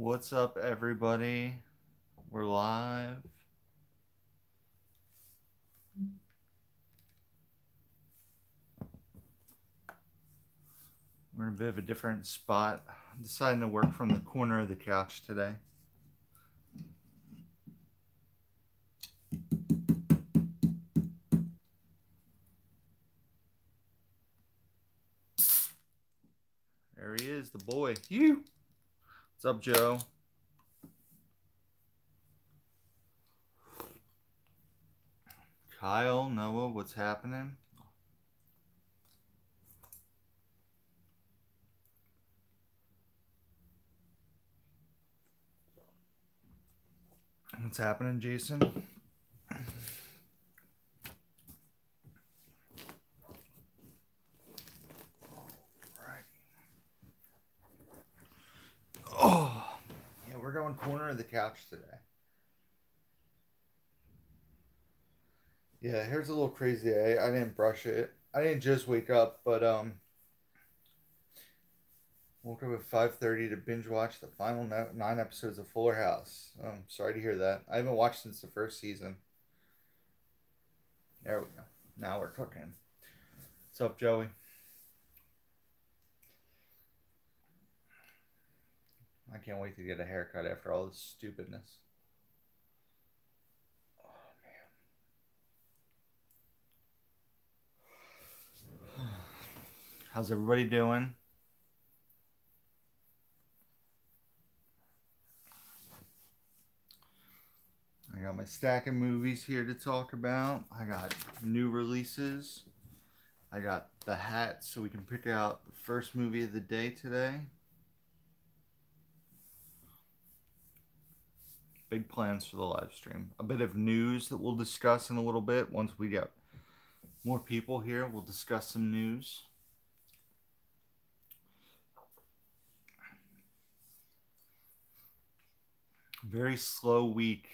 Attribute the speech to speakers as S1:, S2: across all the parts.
S1: What's up, everybody? We're live. We're in a bit of a different spot. I'm deciding to work from the corner of the couch today. There he is, the boy. You. What's up, Joe? Kyle, Noah, what's happening? What's happening, Jason? Oh, yeah, we're going corner of the couch today. Yeah, here's a little crazy. I didn't brush it. I didn't just wake up, but woke up at 5:30 to binge watch the final 9 episodes of Fuller House. Sorry to hear that. I haven't watched since the first season. There we go. Now we're cooking. What's up, Joey? I can't wait to get a haircut after all this stupidness. Oh, man. How's everybody doing? I got my stack of movies here to talk about. I got new releases. I got the hat so we can pick out the first movie of the day today. Big plans for the live stream. A bit of news that we'll discuss in a little bit. Once we get more people here, we'll discuss some news. Very slow week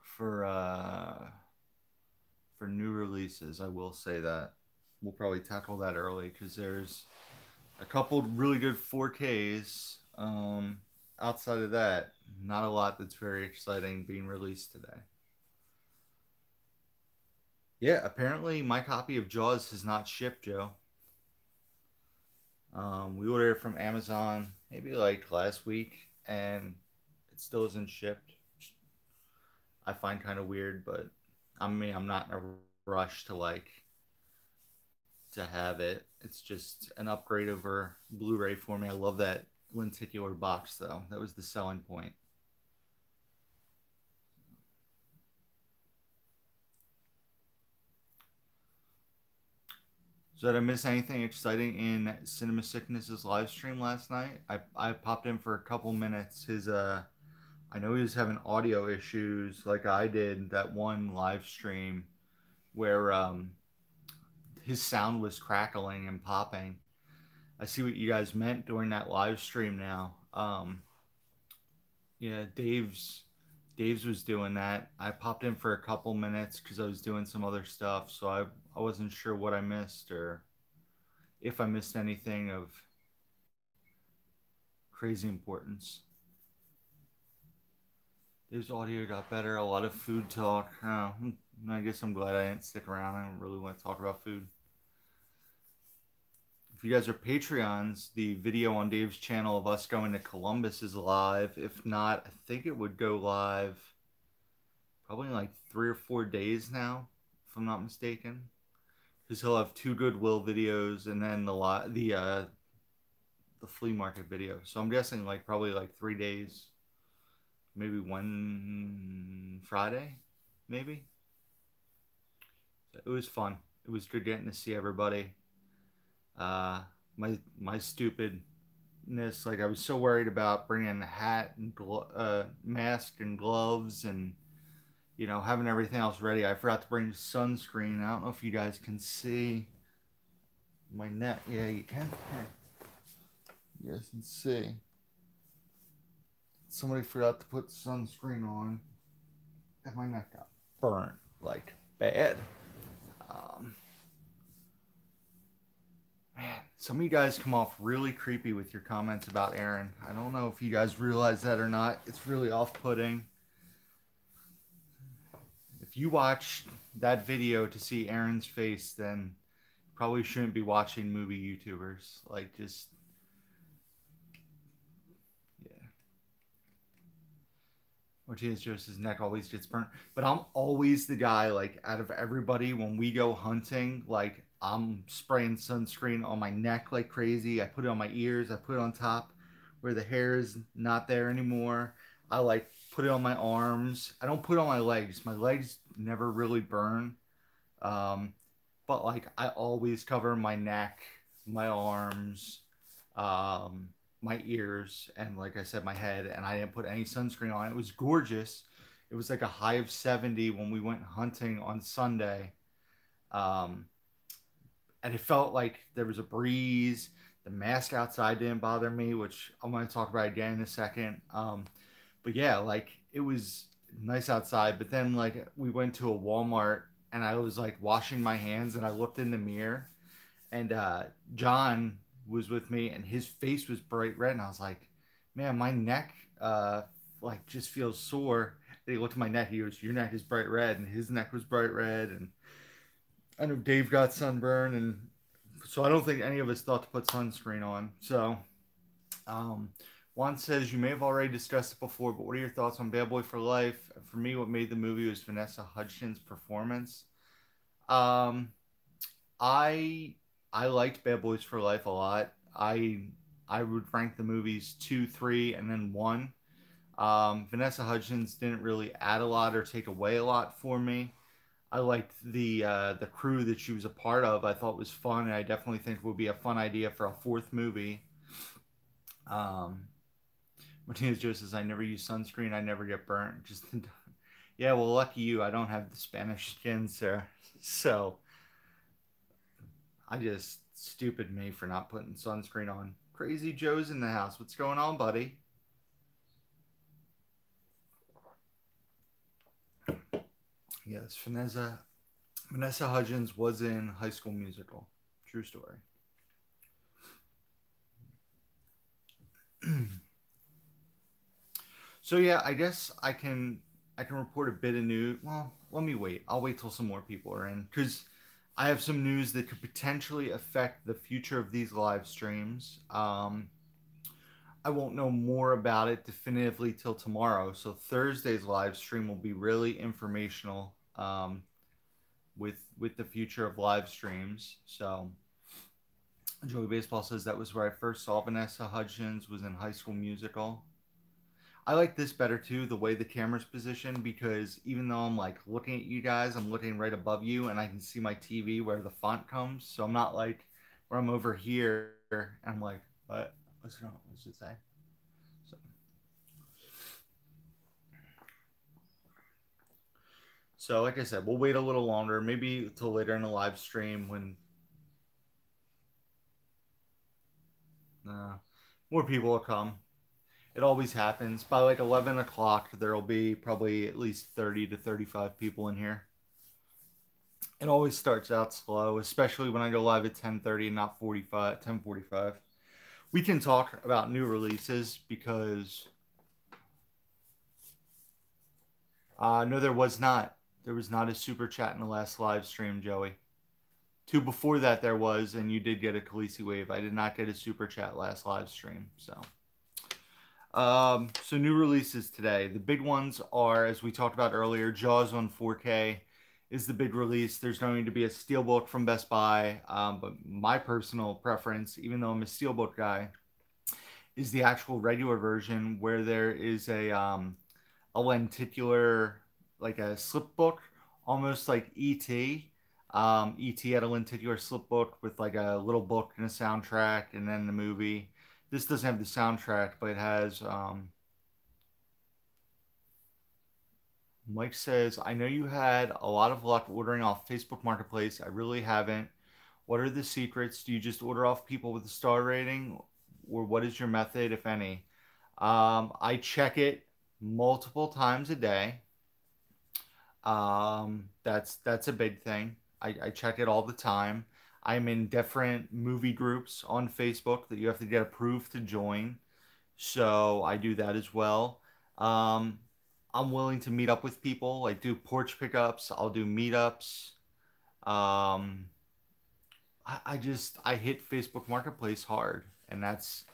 S1: for new releases. I will say that. We'll probably tackle that early because there's a couple really good 4Ks. Outside of that, not a lot that's very exciting being released today. Yeah, apparently my copy of Jaws has not shipped, Joe. We ordered it from Amazon maybe like last week, and it still isn't shipped. I find kind of weird, but I mean, I'm not in a rush to have it. It's just an upgrade over Blu-ray for me. I love that lenticular box, though. That was the selling point. So did I miss anything exciting in Cinema Sickness's live stream last night? I popped in for a couple minutes. His I know he was having audio issues like I did that one live stream where his sound was crackling and popping. I see what you guys meant during that live stream now. Yeah, Dave's was doing that. I popped in for a couple minutes because I was doing some other stuff, so I wasn't sure what I missed or if I missed anything of crazy importance. Dave's audio got better. A lot of food talk. I guess I'm glad I didn't stick around. I don't really want to talk about food. If you guys are Patreons, the video on Dave's channel of us going to Columbus is live. If not, I think it would go live probably in like 3 or 4 days now, if I'm not mistaken. Because he'll have two Goodwill videos and then the flea market video. So I'm guessing like probably like 3 days, maybe one Friday, maybe. So it was fun. It was good getting to see everybody. My stupidness, like I was so worried about bringing a hat and mask and gloves and having everything else ready. I forgot to bring sunscreen. I don't know if you guys can see my neck. Yeah, you can. Here. You guys can see. Somebody forgot to put sunscreen on, and my neck got burnt like bad. Man, Some of you guys come off really creepy with your comments about Aaron. I don't know if you guys realize that or not. It's really off-putting. If you watch that video to see Aaron's face, then probably shouldn't be watching movie YouTubers. Like, just, yeah. Martinez Joseph's neck always gets burnt. But I'm always the guy, like, out of everybody, when we go hunting, like, I'm spraying sunscreen on my neck like crazy. I put it on my ears. I put it on top where the hair is not there anymore. I, like, put it on my arms. I don't put it on my legs. My legs never really burn. Um, but, like, I always cover my neck, my arms, my ears, and like I said, my head, and I didn't put any sunscreen on. It was gorgeous. It was like a high of 70 when we went hunting on Sunday. Um, and it felt like there was a breeze. The mask outside didn't bother me, which I'm going to talk about again in a second. But yeah, like it was nice outside. But then like we went to a Walmart and I was like washing my hands and I looked in the mirror and John was with me and his face was bright red and I was like, man, my neck like just feels sore. And he looked at my neck. He goes, your neck is bright red, and his neck was bright red. And I know Dave got sunburn, and so I don't think any of us thought to put sunscreen on. So, um, Juan says you may have already discussed it before, but what are your thoughts on Bad Boy for Life? For me, what made the movie was Vanessa Hudgens' performance. Um, I I liked Bad Boys for Life a lot. I would rank the movies two, three, and then one. Vanessa Hudgens didn't really add a lot or take away a lot for me. I liked the crew that she was a part of. I thought was fun, and I definitely think would be a fun idea for a fourth movie. Um, Martinez Joe says, "I never use sunscreen. I never get burnt." Just yeah, well, lucky you. I don't have the Spanish skin, sir. So I just stupid me for not putting sunscreen on. Crazy Joe's in the house. What's going on, buddy? Yes, Vanessa Hudgens was in High School Musical. True story. So yeah, I guess I can report a bit of news. Well, let me wait. I'll wait till some more people are in because I have some news that could potentially affect the future of these live streams. I won't know more about it definitively till tomorrow. So Thursday's live stream will be really informational with the future of live streams. So Joey Baseball says that was where I first saw Vanessa Hudgens was in High School Musical. I like this better too, the way the camera's positioned, because even though I'm like looking at you guys, I'm looking right above you and I can see my TV where the font comes. So I'm not like where I'm over here and I'm like, what? What's wrong? What's it say? So, so like I said, we'll wait a little longer, maybe till later in the live stream when more people will come. It always happens. By like 11 o'clock, there will be probably at least 30 to 35 people in here. It always starts out slow, especially when I go live at 10:30 and not 45, 10:45. We can talk about new releases because no, there was not. There was not a super chat in the last live stream, Joey. Two before that there was, and you did get a Khaleesi wave. I did not get a super chat last live stream, so. So new releases today. The big ones are, as we talked about earlier, Jaws on 4K is the big release. There's going to be a Steelbook from Best Buy, but my personal preference, even though I'm a Steelbook guy, is the actual regular version where there is a lenticular, like a slip book, almost like E.T. E.T. had a lenticular slip book with like a little book and a soundtrack, and then the movie. This doesn't have the soundtrack, but it has. Mike says, I know you had a lot of luck ordering off Facebook Marketplace. I really haven't. What are the secrets? Do you just order off people with a star rating? Or what is your method, if any? I check it multiple times a day. That's a big thing. I check it all the time. I'm in different movie groups on Facebook that you have to get approved to join. So I do that as well. Um, I'm willing to meet up with people, like do porch pickups. I'll do meetups. Um, I hit Facebook Marketplace hard, and that's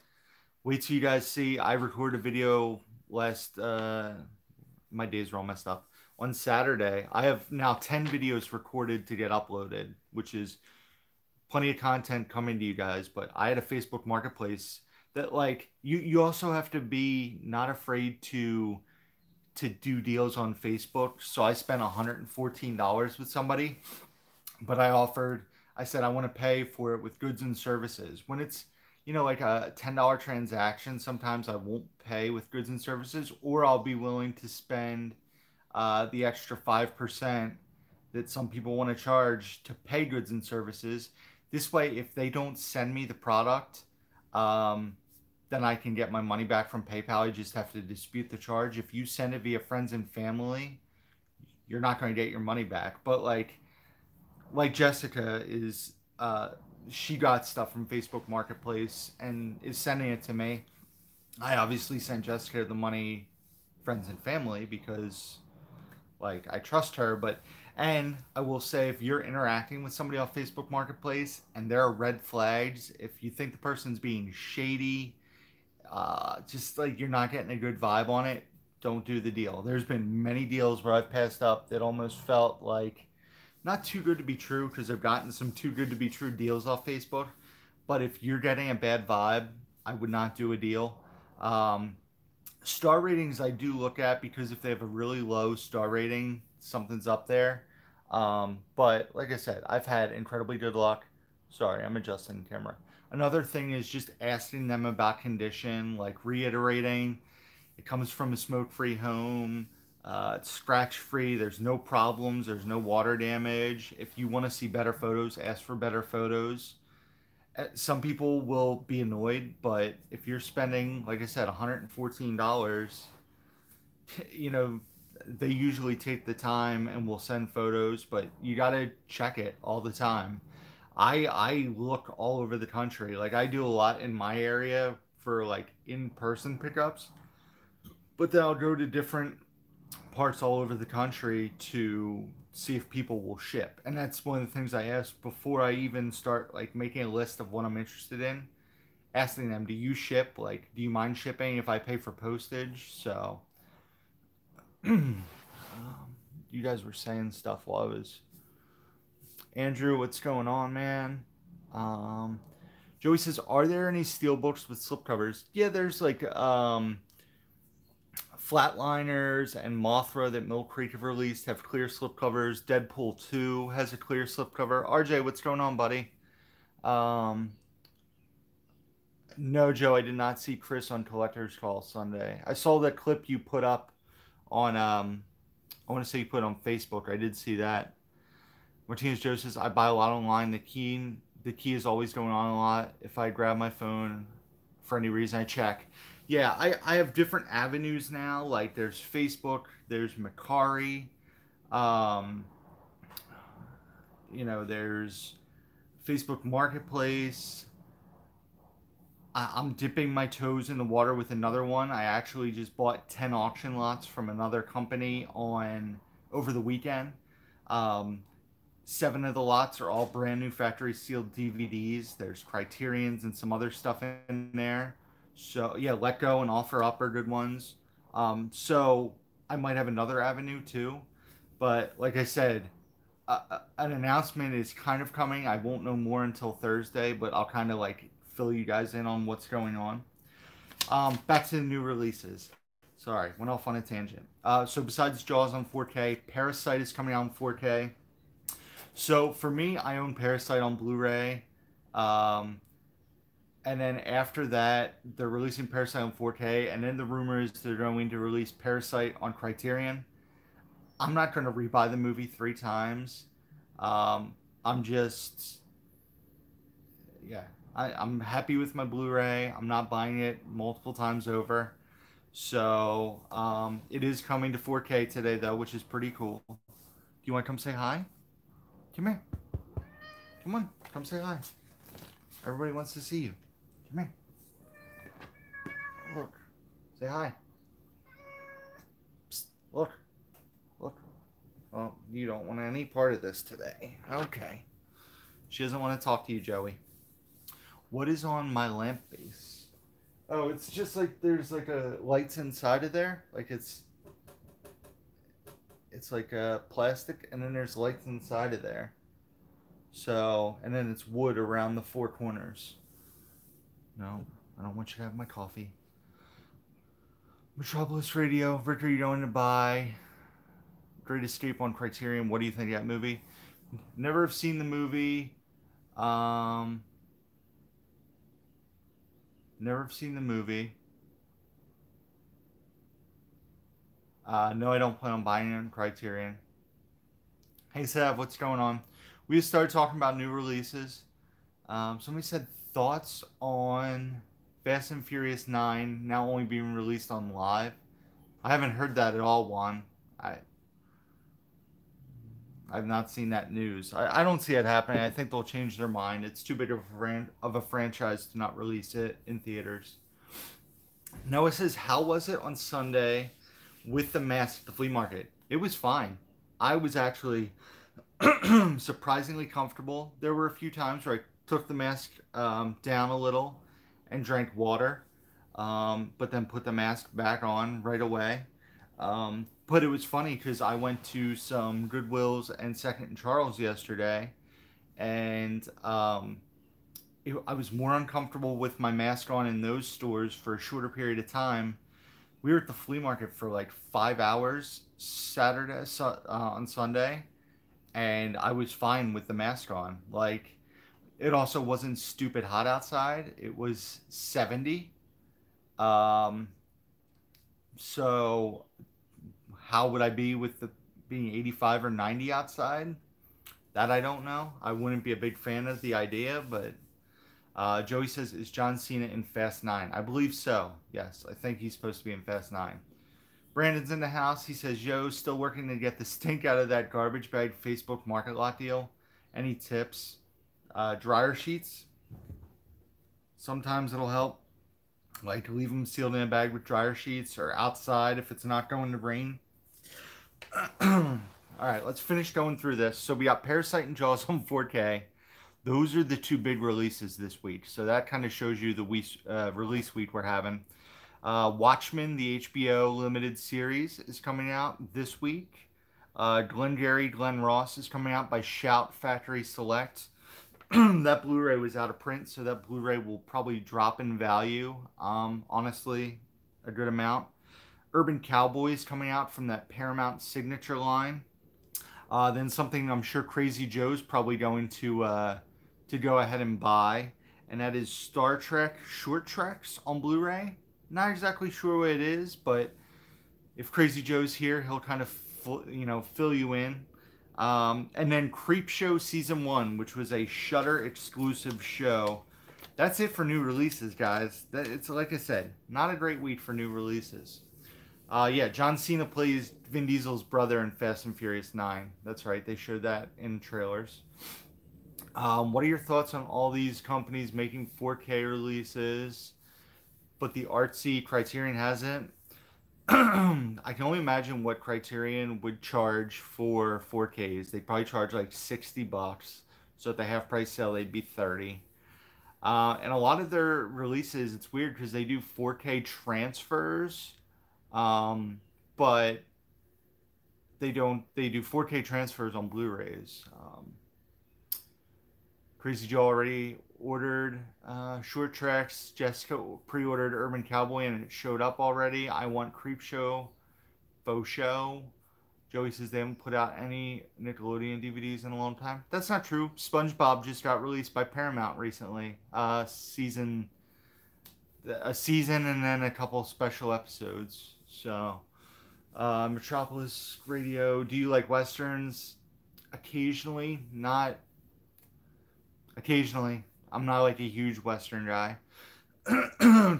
S1: wait till you guys see. I recorded a video last. My days are all messed up. On Saturday, I have now 10 videos recorded to get uploaded, which is plenty of content coming to you guys. But I had a Facebook Marketplace that like you also have to be not afraid to do deals on Facebook. So I spent $114 with somebody, but I said I want to pay for it with goods and services. When it's, like a $10 transaction, sometimes I won't pay with goods and services, or I'll be willing to spend the extra 5% that some people want to charge to pay goods and services. This way, if they don't send me the product, um, then I can get my money back from PayPal. I just have to dispute the charge. If you send it via friends and family, you're not going to get your money back. But like Jessica is she got stuff from Facebook Marketplace and is sending it to me. I obviously sent Jessica the money, friends and family, because like I trust her. And I will say, if you're interacting with somebody off Facebook Marketplace and there are red flags, if you think the person's being shady, just like you're not getting a good vibe on it, don't do the deal. There's been many deals where I've passed up that almost felt like not too good to be true, because I've gotten some too good to be true deals off Facebook. But if you're getting a bad vibe, I would not do a deal. Um, Star ratings I do look at, because if they have a really low star rating, something's up there. But like I said, I've had incredibly good luck. Sorry, I'm adjusting the camera. Another thing is just asking them about condition, like reiterating it comes from a smoke-free home. It's scratch-free. There's no problems. There's no water damage. If you want to see better photos, ask for better photos. Some people will be annoyed, but if you're spending, like I said, $114, you know, they usually take the time and will send photos, but you got to check it all the time. I look all over the country. Like I do a lot in my area for like in-person pickups, but then I'll go to different parts all over the country to see if people will ship. And that's one of the things I ask before I even start like making a list of what I'm interested in. Asking them, do you ship? Like, do you mind shipping if I pay for postage? So, you guys were saying stuff while I was. Andrew, what's going on, man? Um, Joey says, are there any steel books with slipcovers? Yeah, there's like Flatliners and Mothra that Mill Creek have released have clear slipcovers. Deadpool 2 has a clear slipcover. RJ, what's going on, buddy? Um, no, Joe, I did not see Chris on Collector's Call Sunday. I saw that clip you put up on, I want to say you put on Facebook. I did see that. Martinez Joe says, I buy a lot online. The key is always going on a lot. If I grab my phone for any reason, I check. Yeah, I have different avenues now. Like there's Facebook, there's Macari, um, there's Facebook Marketplace. I'm dipping my toes in the water with another one. I actually just bought 10 auction lots from another company on over the weekend. Um, 7 of the lots are all brand new factory sealed DVDs. There's Criterions and some other stuff in there. So yeah, Let Go and Offer Up are good ones. So I might have another avenue too. But like I said, an announcement is kind of coming. I won't know more until Thursday, but I'll kind of like fill you guys in on what's going on. Back to the new releases. Sorry, went off on a tangent. So besides Jaws on 4K, Parasite is coming out in 4K. So for me, I own Parasite on Blu-ray. And then after that, they're releasing Parasite on 4K. And then the rumor is they're going to release Parasite on Criterion. I'm not going to rebuy the movie 3 times. I'm just, yeah, I'm happy with my Blu-ray. I'm not buying it multiple times over. So it is coming to 4K today, though, which is pretty cool. Do you want to come say hi? Come here. Come on, come say hi. Everybody wants to see you. Come here. Look. Say hi. Psst. Look. Look. Oh, you don't want any part of this today. Okay. She doesn't want to talk to you, Joey. What is on my lamp base? Oh, it's just like there's like a lights inside of there. Like it's like a plastic, and then there's lights inside of there. So, and then it's wood around the four corners. No, I don't want you to have my coffee. Metropolis Radio, Victor, you going to buy Great Escape on Criterion. What do you think of that movie? Never have seen the movie. Never have seen the movie. No, I don't plan on buying it on Criterion. Hey, Sav, what's going on? We just started talking about new releases. Somebody said thoughts on Fast and Furious 9 now only being released on live. I haven't heard that at all, Juan. I've not seen that news. I don't see it happening. I think they'll change their mind. It's too big of a franchise to not release it in theaters. Noah says, how was it on Sunday with the mask at the flea market? It was fine. I was actually surprisingly comfortable. There were a few times where I took the mask down a little and drank water, but then put the mask back on right away. But it was funny because I went to some Goodwills and Second and Charles yesterday, and I was more uncomfortable with my mask on in those stores for a shorter period of time. We were at the flea market for like 5 hours Saturday on Sunday, and I was fine with the mask on. Like, it also wasn't stupid hot outside. It was 70. So how would I be with the being 85 or 90 outside? That I don't know. I wouldn't be a big fan of the idea, but Joey says, is John Cena in Fast 9? I believe so. Yes, I think he's supposed to be in Fast 9. Brandon's in the house. He says, yo, still working to get the stink out of that garbage bag Facebook Market Lot deal. Any tips? Dryer sheets. Sometimes it'll help. Like, leave them sealed in a bag with dryer sheets, or outside if it's not going to rain. All right, let's finish going through this. So we got Parasite and Jaws on 4K. Those are the two big releases this week. So that kind of shows you the release week we're having. Watchmen, the HBO limited series, is coming out this week. Glengarry Glen Ross is coming out by Shout Factory Select. That Blu-ray was out of print, so that Blu-ray will probably drop in value. Honestly, a good amount. Urban Cowboys coming out from that Paramount Signature line. Then something I'm sure Crazy Joe's probably going to go ahead and buy, and that is Star Trek Short Treks on Blu-ray. Not exactly sure what it is, but if Crazy Joe's here, he'll kind of fill you in. And then Creepshow Season 1, which was a Shudder exclusive show. That's it for new releases, guys. It's like I said, not a great week for new releases. Yeah, John Cena plays Vin Diesel's brother in Fast and Furious 9. That's right, they showed that in trailers. What are your thoughts on all these companies making 4K releases, but the artsy Criterion hasn't? I can only imagine what Criterion would charge for 4Ks. They'd probably charge like $60. So at the half price sale, they'd be 30. And a lot of their releases, it's weird because they do 4K transfers, but they don't. They do 4K transfers on Blu-rays. Crazy Joe already ordered Short Treks. Jessica pre-ordered Urban Cowboy and it showed up already. I want Creepshow, Faux Show. Joey says they haven't put out any Nickelodeon DVDs in a long time. That's not true. SpongeBob just got released by Paramount recently. A season and then a couple special episodes. So, Metropolis Radio. Do you like Westerns? Occasionally, not... Occasionally. I'm not like a huge Western guy.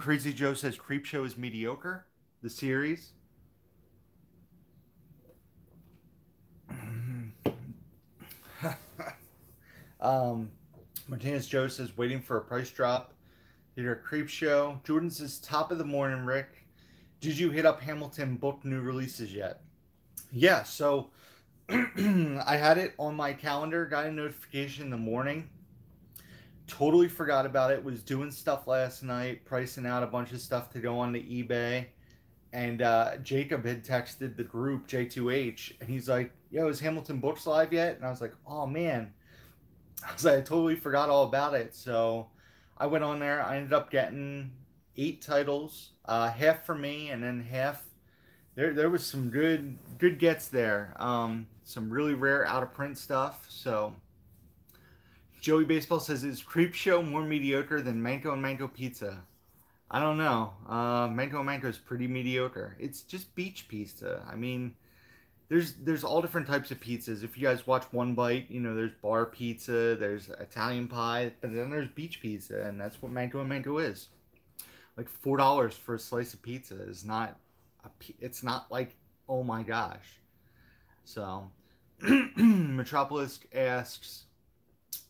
S1: Crazy Joe says Creepshow is mediocre. The series. Um, Martinez Joe says waiting for a price drop. Here, Creep Show. Jordan says top of the morning, Rick. Did you hit up Hamilton book new releases yet? Yeah, so I had it on my calendar, got a notification in the morning. Totally forgot about it. Was doing stuff last night, pricing out a bunch of stuff to go on to eBay. And Jacob had texted the group J2H, and he's like, "Yo, is Hamilton Books live yet?" And I was like, "Oh man," I was like, "I totally forgot all about it." So I went on there. I ended up getting 8 titles, half for me, and then half. There was some good gets there. Some really rare out of print stuff. So Joey Baseball says, "Is Creep Show more mediocre than Manco and Manco Pizza?" I don't know. Manco and Manco is pretty mediocre. It's just beach pizza. I mean, there's all different types of pizzas. If you guys watch One Bite, you know there's bar pizza, there's Italian pie, but then there's beach pizza, and that's what Manco and Manco is. Like $4 for a slice of pizza is not it's not like, oh my gosh. So Metropolis asks,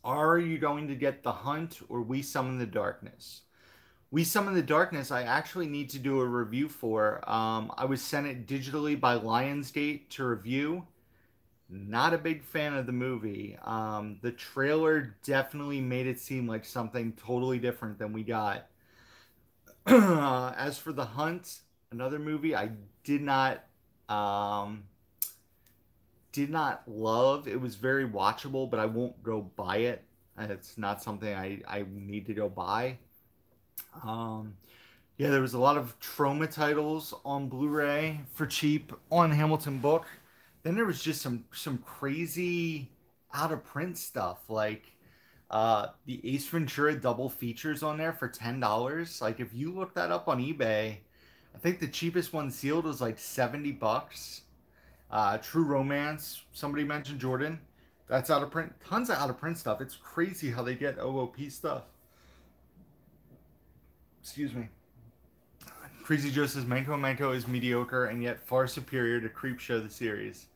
S1: are you going to get The Hunt or We Summon the Darkness? We Summon the Darkness, I actually need to do a review for. I was sent it digitally by Lionsgate to review. Not a big fan of the movie. The trailer definitely made it seem like something totally different than we got. As for The Hunt, another movie I did not um, did not love. It was very watchable, but I won't go buy it. It's not something I need to go buy. Um, yeah, there was a lot of Trauma titles on Blu-ray for cheap on Hamilton Book. Then there was just some crazy out of print stuff like the Ace Ventura double features on there for $10. Like if you look that up on eBay, I think the cheapest one sealed was like $70. True Romance, somebody mentioned Jordan. That's out of print. Tons of out of print stuff. It's crazy how they get OOP stuff. Excuse me. Crazy Joe says Manco and Manco is mediocre and yet far superior to Creep Show the series.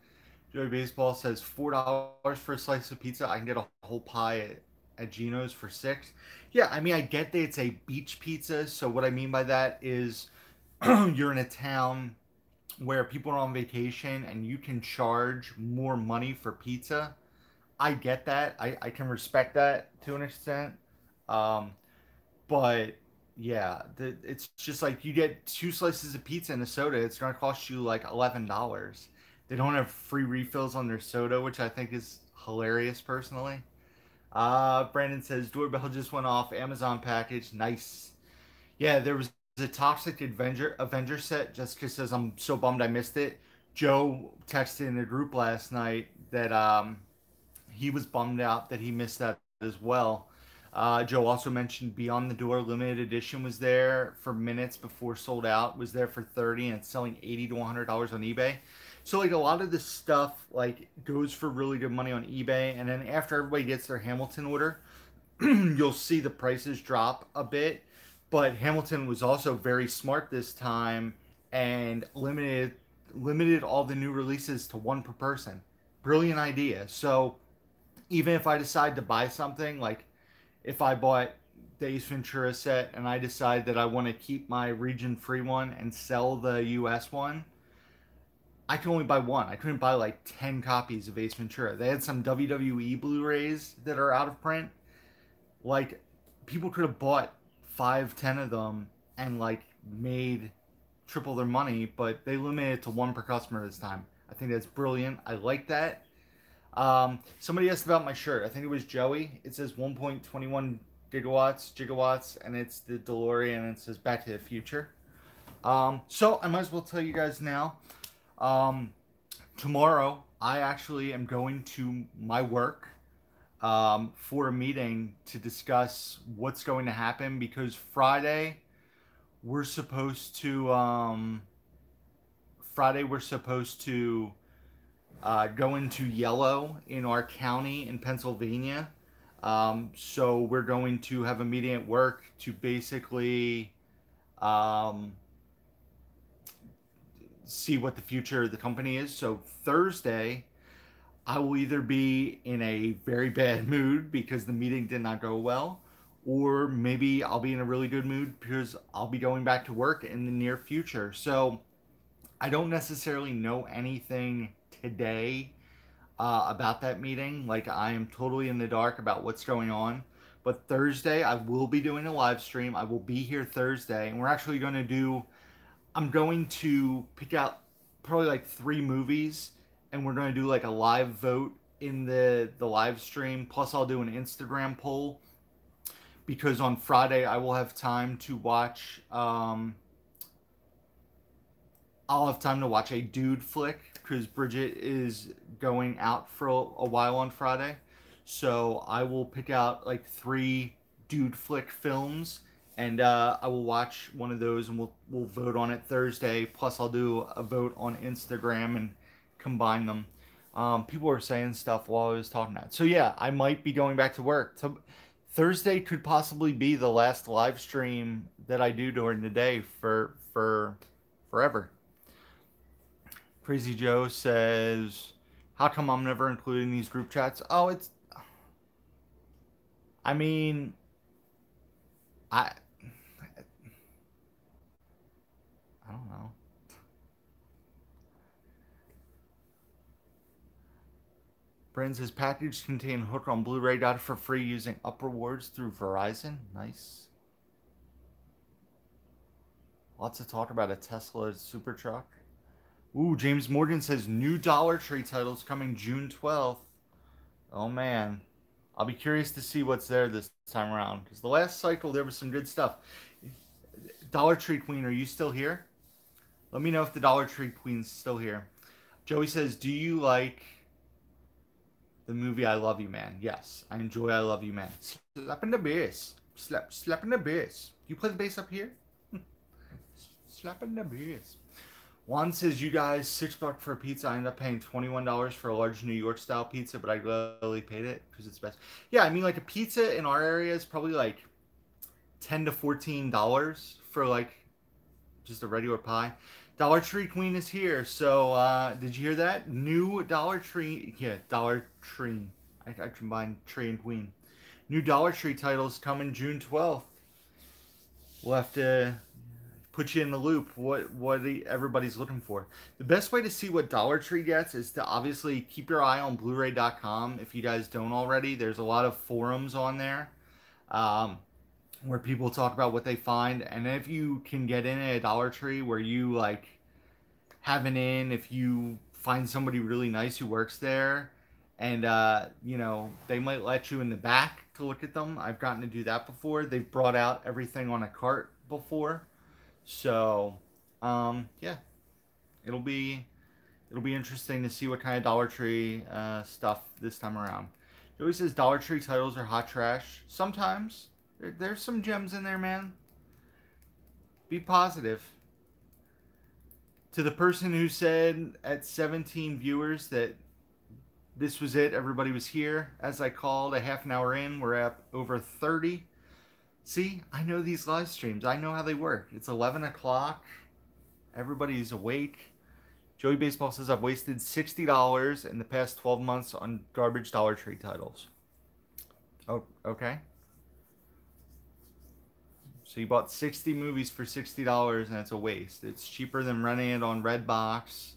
S1: Joey Baseball says $4 for a slice of pizza. I can get a whole pie at Gino's for 6. Yeah, I mean I get that it's a beach pizza. So what I mean by that is you're in a town where people are on vacation and you can charge more money for pizza. I get that. I can respect that to an extent. Um, but yeah, it's just like you get 2 slices of pizza and a soda. It's going to cost you like $11. They don't have free refills on their soda, which I think is hilarious personally. Brandon says doorbell just went off. Amazon package. Nice. Yeah, there was a Toxic Avenger set. Jessica says I'm so bummed I missed it. Joe texted in the group last night that he was bummed out that he missed that as well. Joe also mentioned Beyond the Door limited edition was there for minutes before sold out. Was there for 30 and it's selling $80 to $100 on eBay. So like a lot of this stuff like goes for really good money on eBay, and then after everybody gets their Hamilton order, you'll see the prices drop a bit. But Hamilton was also very smart this time and limited all the new releases to one per person. Brilliant idea. So even if I decide to buy something, like if I bought the Ace Ventura set and I decide that I want to keep my region free one and sell the US one, I can only buy one. I couldn't buy like 10 copies of Ace Ventura. They had some WWE Blu-rays that are out of print. Like people could have bought 5, 10 of them and like made triple their money, but they limited it to one per customer this time. I think that's brilliant. I like that. Somebody asked about my shirt. I think it was Joey. It says 1.21 gigawatts, and it's the DeLorean, and it says Back to the Future. So I might as well tell you guys now. Tomorrow, I actually am going to my work for a meeting to discuss what's going to happen because we're supposed to Friday we're supposed to go into yellow in our county in Pennsylvania. So we're going to have a meeting at work to basically um, see what the future of the company is. So Thursday, I will either be in a very bad mood because the meeting did not go well, or maybe I'll be in a really good mood because I'll be going back to work in the near future. So I don't necessarily know anything today about that meeting. Like, I am totally in the dark about what's going on. But Thursday, I will be doing a live stream. I will be here Thursday, and we're actually going to do. I'm going to pick out probably like 3 movies, and we're going to do like a live vote in the live stream. Plus, I'll do an Instagram poll because on Friday I will have time to watch. I'll have time to watch a dude flick because Bridget is going out for a while on Friday. So I will pick out like 3 dude flick films, and I will watch one of those, and we'll vote on it Thursday. Plus, I'll do a vote on Instagram and combine them. People were saying stuff while I was talking that. So yeah, I might be going back to work. So Thursday could possibly be the last live stream that I do during the day for forever. Crazy Joe says, "How come I'm never included in these group chats?" Oh, I mean, I I don't know. Brand says package contain hook on Blu-ray data for free using Up Rewards through Verizon. Nice. Lots of talk about a Tesla super truck. Ooh, James Morgan says new Dollar Tree titles coming June 12th. Oh man. I'll be curious to see what's there this time around. Because the last cycle there was some good stuff. Dollar Tree Queen, are you still here? Let me know if the Dollar Tree Queen's still here. Joey says, do you like the movie I Love You Man? Yes, I enjoy I Love You Man. Slapping the bass. Slapping the bass. You play the bass up here? Slapping the bass. Juan says, you guys, $6 for a pizza. I ended up paying $21 for a large New York style pizza, but I gladly paid it because it's best. Yeah, I mean, like a pizza in our area is probably like $10 to $14 for like just a regular pie. Dollar Tree Queen is here. So did you hear that? New Dollar Tree, yeah, Dollar Tree. I combined Tree and Queen. New Dollar Tree titles coming June 12th. We'll have to put you in the loop what everybody's looking for. The best way to see what Dollar Tree gets is to obviously keep your eye on Blu-ray.com. If you guys don't already, there's a lot of forums on there where people talk about what they find. And if you can get in at a Dollar Tree where you like have an in, if you find somebody really nice who works there, and you know, they might let you in the back to look at them. I've gotten to do that before. They've brought out everything on a cart before. So, yeah, it'll be interesting to see what kind of Dollar Tree stuff this time around. Joey says Dollar Tree titles are hot trash. Sometimes there's some gems in there, man. Be positive. To the person who said at 17 viewers that this was it, everybody was here. As I called a half an hour in, we're at over 30. See, I know these live streams. I know how they work. It's 11 o'clock. Everybody's awake. Joey Baseball says, I've wasted $60 in the past 12 months on garbage Dollar Tree titles. Oh, okay. So you bought 60 movies for $60 and it's a waste. It's cheaper than renting it on Redbox.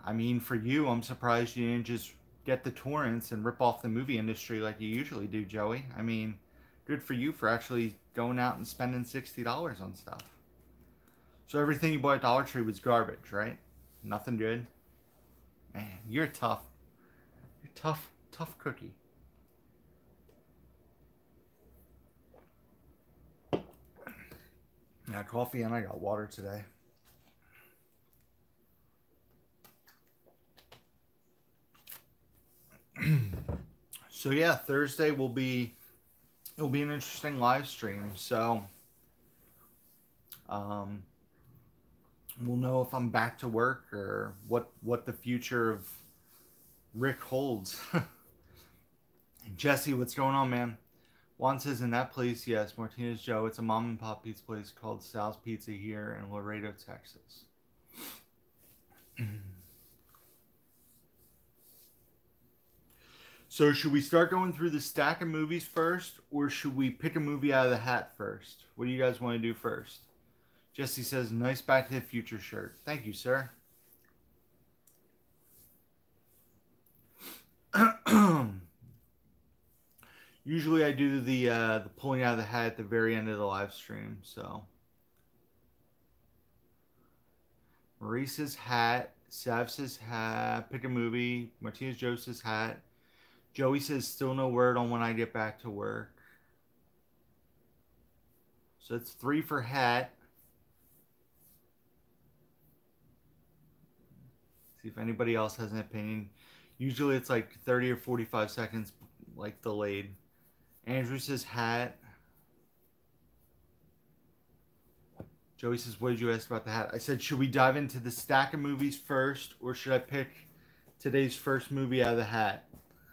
S1: I mean, for you, I'm surprised you didn't just get the torrents and rip off the movie industry like you usually do, Joey. I mean, good for you for actually going out and spending $60 on stuff. So everything you bought at Dollar Tree was garbage, right? Nothing good? Man, you're tough. You're tough, tough cookie. I got coffee and I got water today. So yeah, Thursday it'll be an interesting live stream. So we'll know if I'm back to work or what the future of Rick holds. Jesse, what's going on, man? Juan says in that place, yes, Martinez Joe. It's a mom and pop pizza place called Sal's Pizza here in Laredo, Texas. So should we start going through the stack of movies first, or should we pick a movie out of the hat first? What do you guys want to do first? Jesse says, nice Back to the Future shirt. Thank you, sir. Usually I do the pulling out of the hat at the very end of the live stream, so. Maurice's hat, Sav says hat, pick a movie, Martinez Joe says hat. Joey says still no word on when I get back to work. So that's 3 for hat. See if anybody else has an opinion. Usually it's like 30 or 45 seconds like delayed. Andrew says hat. Joey says, what did you ask about the hat? I said, should we dive into the stack of movies first, or should I pick today's first movie out of the hat?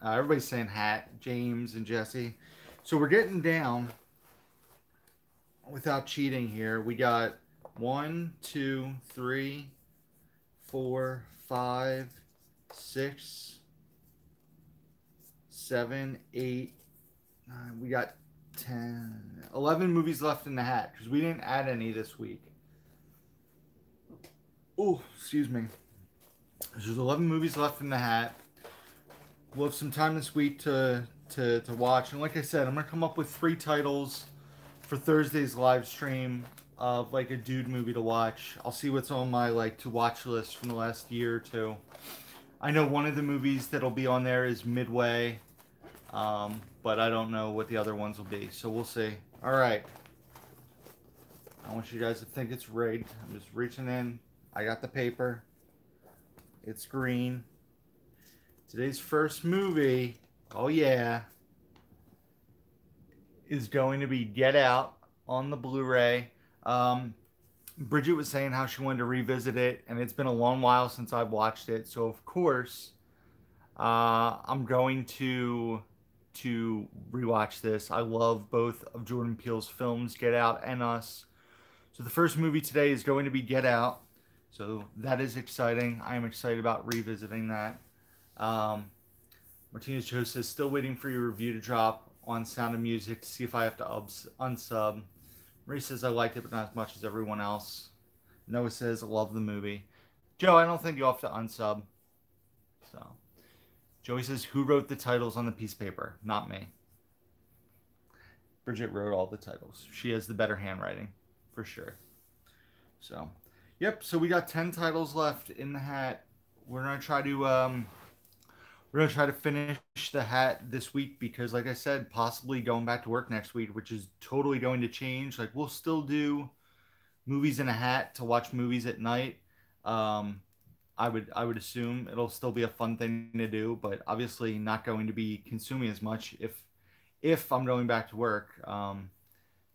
S1: Everybody's saying hat, James and Jesse. So we're getting down without cheating here. We got 1, 2, 3, 4, 5, 6, 7, 8, 9. We got 10, 11 movies left in the hat because we didn't add any this week. Oh, excuse me. There's 11 movies left in the hat. We'll have some time this week to watch. And like I said, I'm going to come up with 3 titles for Thursday's live stream of like a dude movie to watch. I'll see what's on my like to watch list from the last year or two. I know one of the movies that'll be on there is Midway. But I don't know what the other ones will be. So we'll see. All right. I want you guys to think it's rigged. I'm just reaching in. I got the paper. It's green. Today's first movie, oh yeah, is going to be Get Out on the Blu-ray. Bridget was saying how she wanted to revisit it, and it's been a long while since I've watched it. So of course, I'm going to rewatch this. I love both of Jordan Peele's films, Get Out and Us. So the first movie today is going to be Get Out. So that is exciting. I am excited about revisiting that. Martinez Joe says, still waiting for your review to drop on Sound of Music to see if I have to unsub. Marie says, I liked it, but not as much as everyone else. Noah says, I love the movie. Joe, I don't think you have to unsub. So, Joey says, who wrote the titles on the piece of paper? Not me. Bridget wrote all the titles. She has the better handwriting, for sure. So, yep. So we got 10 titles left in the hat. We're gonna try to finish the hat this week because, like I said, possibly going back to work next week, which is totally going to change. Like we'll still do movies in a hat to watch movies at night. I would assume it'll still be a fun thing to do, but obviously not going to be consuming as much if I'm going back to work.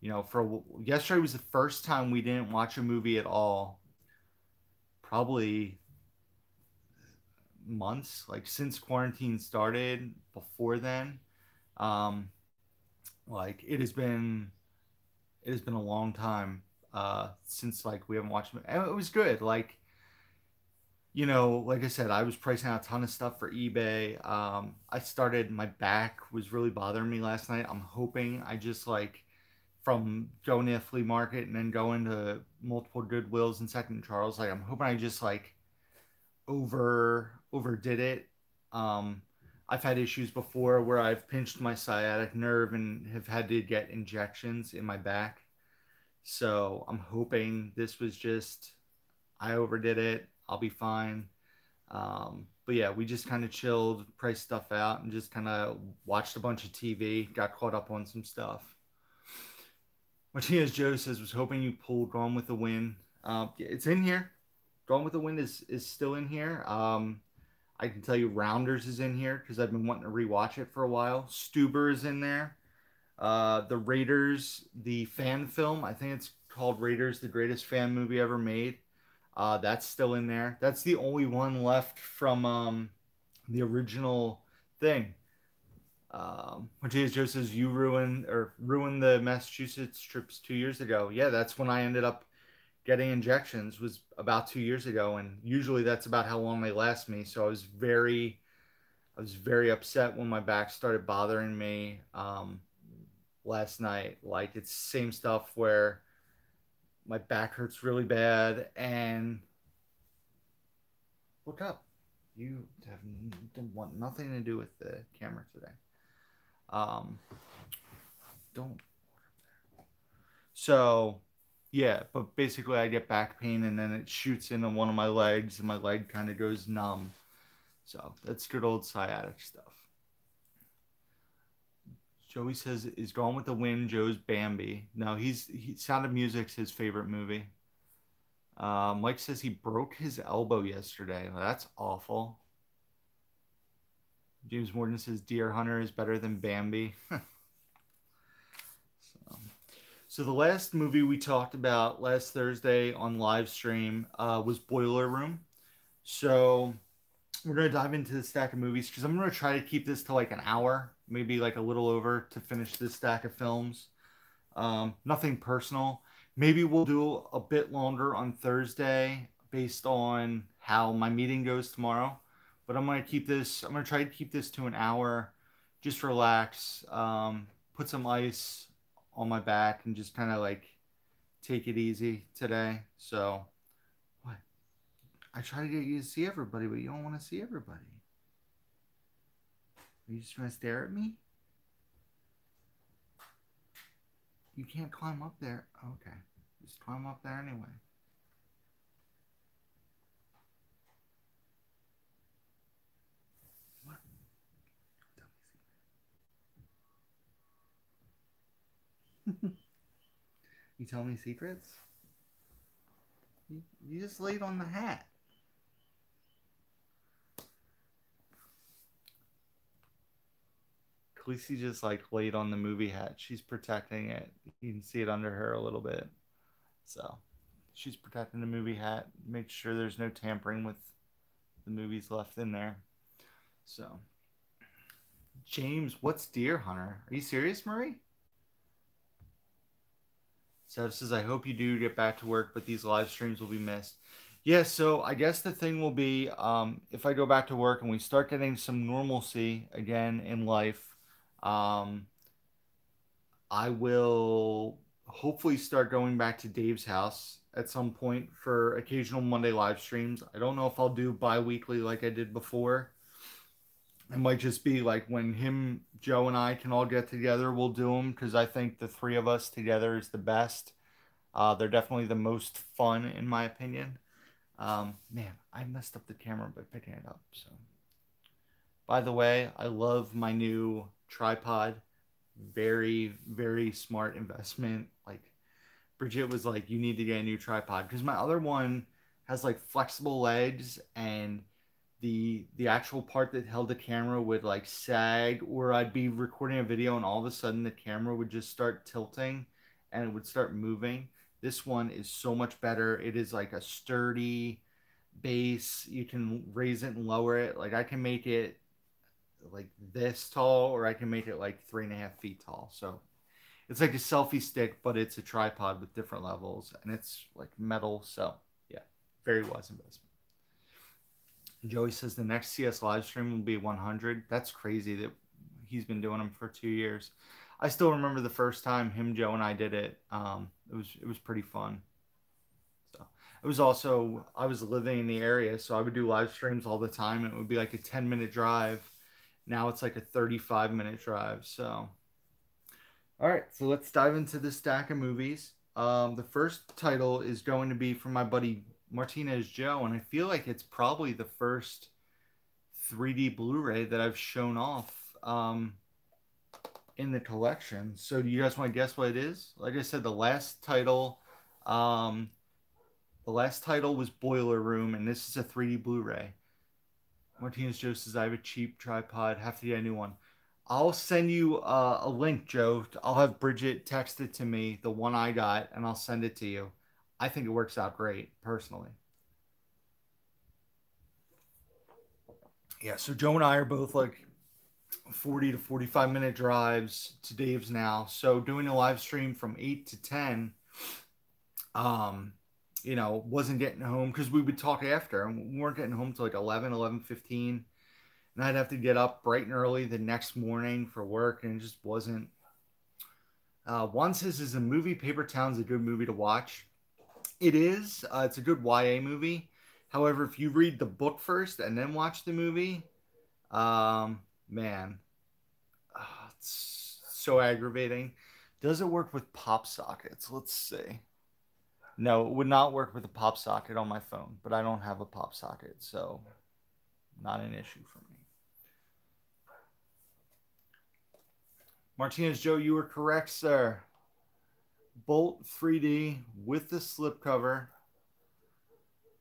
S1: Yesterday was the first time we didn't watch a movie at all. Probably months, like since quarantine started. Before then, like it has been a long time since like we haven't watched it. And it was good. Like like I said, I was pricing out a ton of stuff for eBay. My back was really bothering me last night. I'm hoping I just like from going to a flea market and then going to multiple Goodwills and Second Charles, like I'm hoping I just like overdid it. I've had issues before where I've pinched my sciatic nerve and have had to get injections in my back. So I'm hoping this was just I overdid it. I'll be fine. But yeah, we just kind of chilled, priced stuff out, and just kind of watched a bunch of TV, got caught up on some stuff. Martinez Joe says, was hoping you pulled Gone with the Wind. It's in here. Gone with the Wind is still in here. I can tell you Rounders is in here because I've been wanting to rewatch it for a while. Stuber is in there. The Raiders, the fan film, I think it's called Raiders, the greatest fan movie ever made. That's still in there. That's the only one left from the original thing. Martinez Joe says you ruined the Massachusetts trips 2 years ago. Yeah, that's when I ended up getting injections, was about 2 years ago, and usually that's about how long they last me. So I was very I was very upset when my back started bothering me last night. Like it's the same stuff where my back hurts really bad and look up. You don't want nothing to do with the camera today. Um, don't. So, yeah, but basically I get back pain and then it shoots into one of my legs and my leg kind of goes numb. So that's good old sciatic stuff. Joey says is Gone with the Wind Joe's Bambi. No, Sound of Music's his favorite movie. Mike says he broke his elbow yesterday. Well, that's awful. James Morgan says Deer Hunter is better than Bambi. So the last movie we talked about last Thursday on live stream was Boiler Room. So we're going to dive into the stack of movies because I'm going to try to keep this to like an hour, maybe like a little over to finish this stack of films. Nothing personal. Maybe we'll do a bit longer on Thursday based on how my meeting goes tomorrow. But I'm going to try to keep this to an hour. Just relax, put some ice on my back and just kind of like take it easy today. So what? I try to get you to see everybody, but you don't want to see everybody. Are you just going to stare at me? You can't climb up there. Okay. Just climb up there anyway. What? You tell me secrets? You just laid on the hat. Khaleesi just like laid on the movie hat. She's protecting it. You can see it under her a little bit. So she's protecting the movie hat. Make sure there's no tampering with the movies left in there. So James, what's Deer Hunter? Are you serious, Marie? Seth says, I hope you do get back to work, but these live streams will be missed. Yeah, so I guess the thing will be if I go back to work and we start getting some normalcy again in life, I will hopefully start going back to Dave's house at some point for occasional Monday live streams. I don't know if I'll do bi-weekly like I did before. It might just be like when him, Joe, and I can all get together, we'll do them because I think the three of us together is the best. They're definitely the most fun, in my opinion. Man, I messed up the camera by picking it up. So, by the way, I love my new tripod. Very, very smart investment. Like, Bridget was like, you need to get a new tripod because my other one has like flexible legs and the actual part that held the camera would like sag, or I'd be recording a video and all of a sudden the camera would just start tilting and it would start moving. This one is so much better. It is like a sturdy base. You can raise it and lower it. Like I can make it like this tall, or I can make it like 3.5 feet tall. So it's like a selfie stick, but it's a tripod with different levels, and it's like metal. So yeah, very wise investment. Joey says the next CS live stream will be 100. That's crazy that he's been doing them for 2 years. I still remember the first time him, Joe, and I did it. It was pretty fun. So it was also, I was living in the area, so I would do live streams all the time. And it would be like a 10-minute drive. Now it's like a 35-minute drive. So all right, so let's dive into this stack of movies. The first title is going to be from my buddy Martinez Joe, and I feel like it's probably the first 3D Blu-ray that I've shown off in the collection. So do you guys want to guess what it is? Like I said, the last title was Boiler Room, and this is a 3D Blu-ray. Martinez Joe says I have a cheap tripod, have to get a new one. I'll send you a link, Joe. I'll have Bridget text it to me, the one I got, and I'll send it to you. I think it works out great, personally. Yeah, so Joe and I are both like 40 to 45-minute drives to Dave's now. So doing a live stream from 8 to 10, wasn't getting home because we would talk after. And we weren't getting home till like 11:15. And and I'd have to get up bright and early the next morning for work, and it just wasn't. Juan says, is the movie Paper Towns a good movie to watch? It is. It's a good YA movie. However, if you read the book first and then watch the movie, man, it's so aggravating. Does it work with pop sockets? Let's see. No, it would not work with a pop socket on my phone, but I don't have a pop socket, so not an issue for me. Martinez Joe, you were correct, sir. Bolt 3D with the slipcover.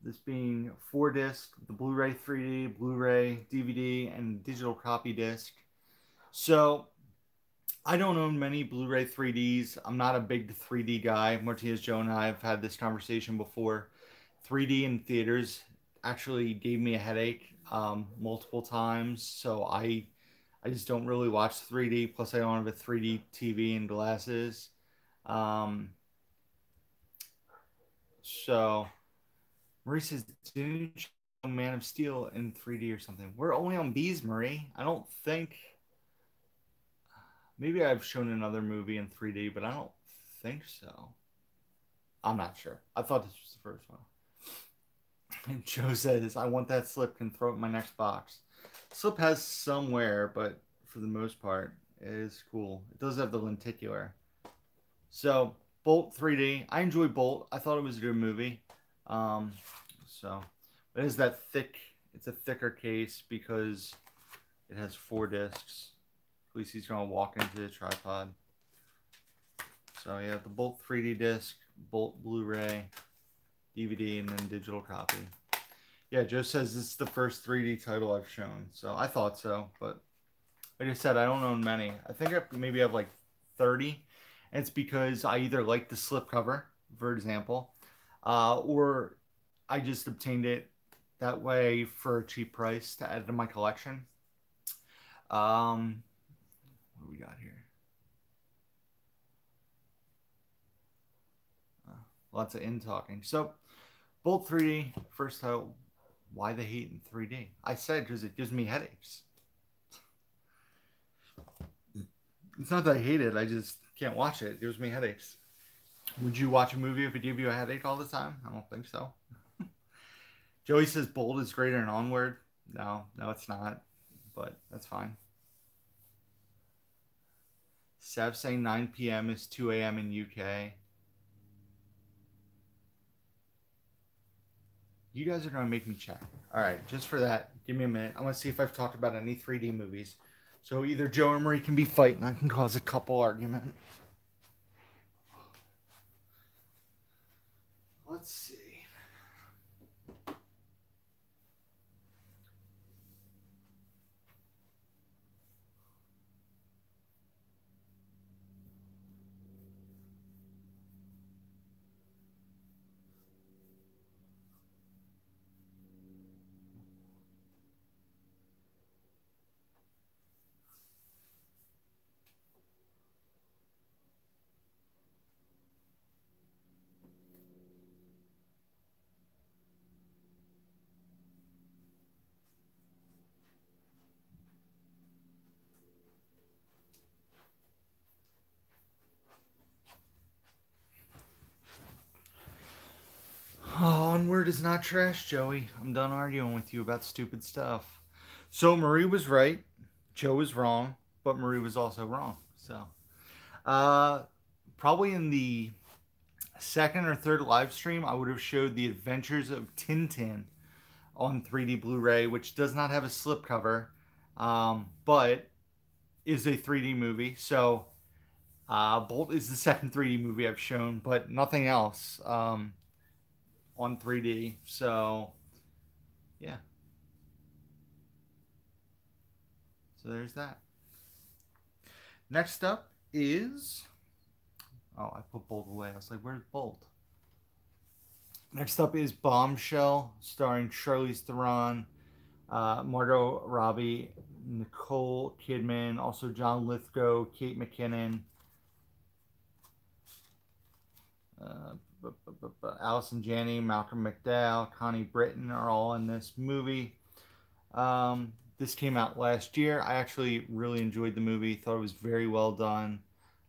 S1: This being 4-disc, the Blu-ray 3D, Blu-ray, DVD, and digital copy disc. So I don't own many Blu-ray 3Ds. I'm not a big 3D guy. Martinez Joe and I have had this conversation before. 3D in theaters actually gave me a headache multiple times. So I just don't really watch 3D. Plus, I don't have a 3D TV and glasses. So Marie says, didn't you show Man of Steel in 3D or something? We're only on B's, Marie. I don't think. Maybe I've shown another movie in 3D, but I don't think so. I'm not sure. I thought this was the first one. And Joe says, I want that slip, can throw it in my next box. Slip has somewhere, but for the most part, it is cool. It does have the lenticular. So, Bolt 3D. I enjoy Bolt. I thought it was a good movie. So, it is that thick, it's a thicker case because it has 4 discs. At least he's going to walk into the tripod. So, yeah, the Bolt 3D disc, Bolt Blu-ray, DVD, and then digital copy. Yeah, Joe says this is the first 3D title I've shown. So, I thought so, but like I said, I don't own many. I think I maybe have like 30. And it's because I either like the slipcover, for example, or I just obtained it that way for a cheap price to add to my collection. What do we got here? Lots of in talking. So, Bolt 3D, first title. Why the hate in 3D? I said because it gives me headaches. It's not that I hate it. I just can't watch it. It gives me headaches. Would you watch a movie if it gave you a headache all the time? I don't think so. Joey says Bolt is greater than Onward. No, it's not. But that's fine. Sav saying 9 p.m. is 2 a.m. in UK. You guys are going to make me check. All right, just for that, give me a minute. I want to see if I've talked about any 3D movies. So either Joe or Marie can be fighting. I can cause a couple argument. Let's see. Oh, Onward is not trash, Joey. I'm done arguing with you about stupid stuff. So Marie was right. Joe was wrong, but Marie was also wrong. So, probably in the second or third live stream, I would have showed the Adventures of Tintin on 3D Blu-ray, which does not have a slipcover, but is a 3D movie. So, Bolt is the second 3D movie I've shown, but nothing else. On 3D. So, yeah. So there's that. Next up is... Oh, I put Bolt away. I was like, where's Bolt? Next up is Bombshell, starring Charlize Theron, Margot Robbie, Nicole Kidman, also John Lithgow, Kate McKinnon, Allison Janney, Malcolm McDowell, Connie Britton are all in this movie. This came out last year. I actually really enjoyed the movie. Thought it was very well done.